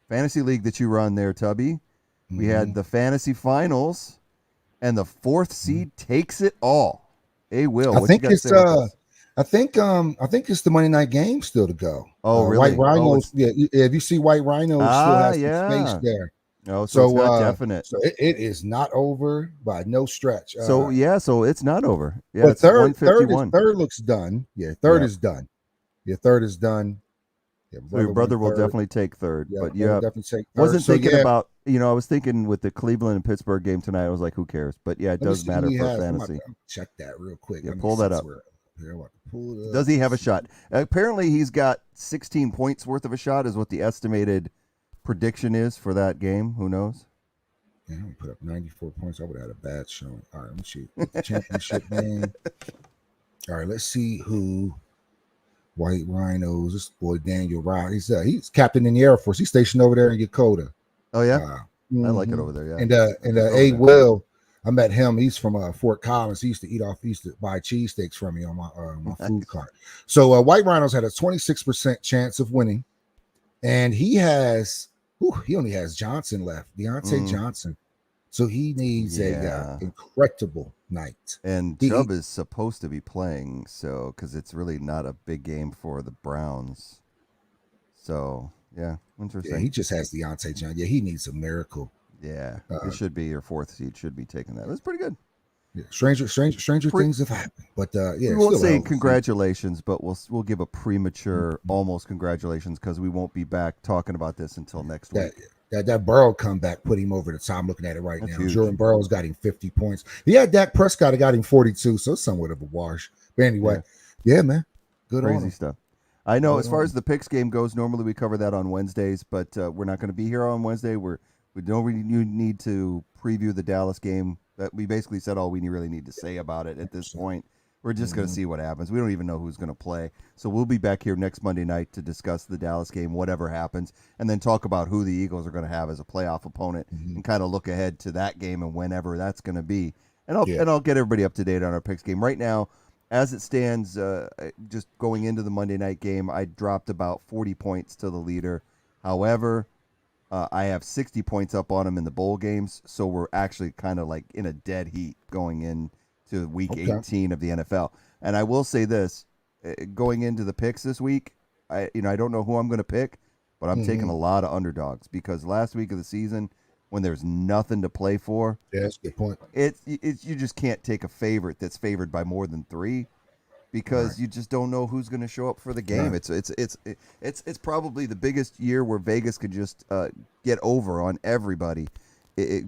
fantasy league that you run there, Tubby. We had the fantasy finals, and the fourth seed takes it all. Hey, Will, I think it's the Monday night game still to go. Oh, really? White Rhinos. If you see White Rhinos, still has some space there. Oh, so it's not definite. So it is not over by no stretch. So it's not over. Yeah, but it's third 151. Third looks done. Yeah, third is done. Yeah, third is done. Yeah, so your brother will definitely take third. Yeah, but definitely take third. Wasn't thinking about, I was thinking with the Cleveland and Pittsburgh game tonight, I was like, who cares? But yeah, it does matter for fantasy. Check that real quick. Yeah, pull that up. Here, what, pull it up. Does he have a shot? Apparently, he's got 16 points worth of a shot, is what the estimated prediction is for that game. Who knows? Yeah, I'm gonna put up 94 points. I would have had a bad showing. All right, let me see. The championship game. All right, let's see who. White Rhinos. This boy Daniel Rod. He's captain in the Air Force. He's stationed over there in Yakota. Oh yeah, I like it over there. Yeah, and A. Will. I met him. He's from Fort Collins. He used to buy cheesesteaks from me on my food cart. So White Rhinos had a 26% chance of winning, and he only has Johnson left, Deontay Johnson. So he needs a incredible night. And Chubb is supposed to be playing, so because it's really not a big game for the Browns. So yeah, interesting. Yeah, he just has Deontay Johnson. Yeah, he needs a miracle. Yeah, it should be your fourth seed. Should be taking that. It was pretty good. Yeah, stranger things have happened. But yeah, we won't say congratulations, but we'll give a premature almost congratulations because we won't be back talking about this until next week. That Burrow comeback put him over the top. I'm looking at it right now. Jordan Burrow's got him 50 points. Yeah, Dak Prescott got him 42, so it's somewhat of a wash. But anyway, yeah man, good crazy on him. Stuff. I know. As far as the picks game goes, normally we cover that on Wednesdays, but we're not going to be here on Wednesday. We don't really need to preview the Dallas game. We basically said all we really need to say about it at this point. We're just going to see what happens. We don't even know who's going to play. So we'll be back here next Monday night to discuss the Dallas game, whatever happens, and then talk about who the Eagles are going to have as a playoff opponent and kind of look ahead to that game and whenever that's going to be. And I'll get everybody up to date on our picks game. Right now, as it stands, just going into the Monday night game, I dropped about 40 points to the leader. However, I have 60 points up on him in the bowl games, so we're actually kind of like in a dead heat going in to week 18 of the NFL. And I will say this, going into the picks this week, I don't know who I'm going to pick, but I'm taking a lot of underdogs because last week of the season, when there's nothing to play for, that's a good point. It's you just can't take a favorite that's favored by more than 3 because you just don't know who's going to show up for the game. It's probably the biggest year where Vegas could just get over on everybody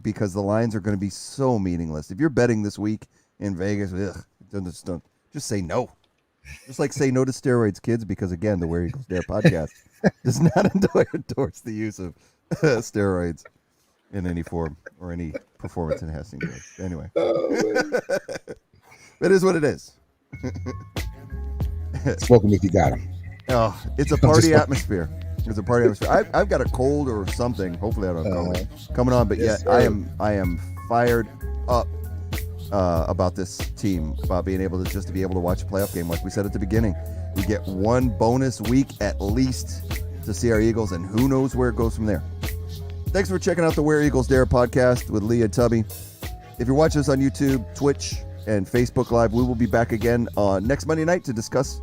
because the lines are going to be so meaningless. If you're betting this week in Vegas, just say no. Just like say no to steroids, kids, because again, the Where Eagles Dare podcast does not endorse the use of steroids in any form or any performance enhancing drugs. Anyway, it is what it is. Smoke them if you got them. Oh, it's a party atmosphere. It's a party atmosphere. I've got a cold or something. Hopefully, I don't have COVID coming on, but yet I am fired up about this team, about being able to be able to watch a playoff game. Like we said at the beginning, we get one bonus week at least to see our Eagles, and who knows where it goes from there. Thanks for checking out the Where Eagles Dare podcast with Lee and Tubby. If you're watching us on YouTube, Twitch, and Facebook Live, we will be back again next Monday night to discuss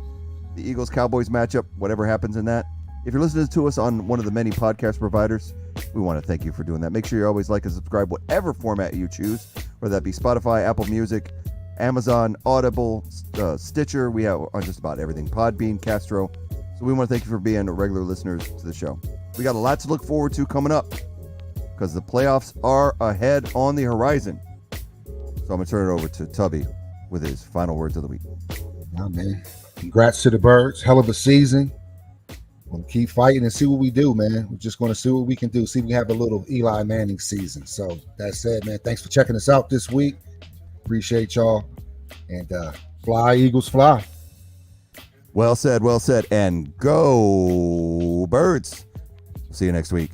the Eagles-Cowboys matchup, whatever happens in that. If you're listening to us on one of the many podcast providers, we want to thank you for doing that. Make sure you always like and subscribe, whatever format you choose, whether that be Spotify, Apple Music, Amazon, Audible, Stitcher. We have on just about everything, Podbean, Castro. So we want to thank you for being regular listeners to the show. We got a lot to look forward to coming up because the playoffs are ahead on the horizon. So I'm going to turn it over to Tubby with his final words of the week. Oh, man. Congrats to the Birds. Hell of a season. We'll keep fighting and see what we do, man. We're just going to see what we can do. See if we have a little Eli Manning season. So that said, man, thanks for checking us out this week. Appreciate y'all. And fly, Eagles, fly. Well said, and go Birds. See you next week.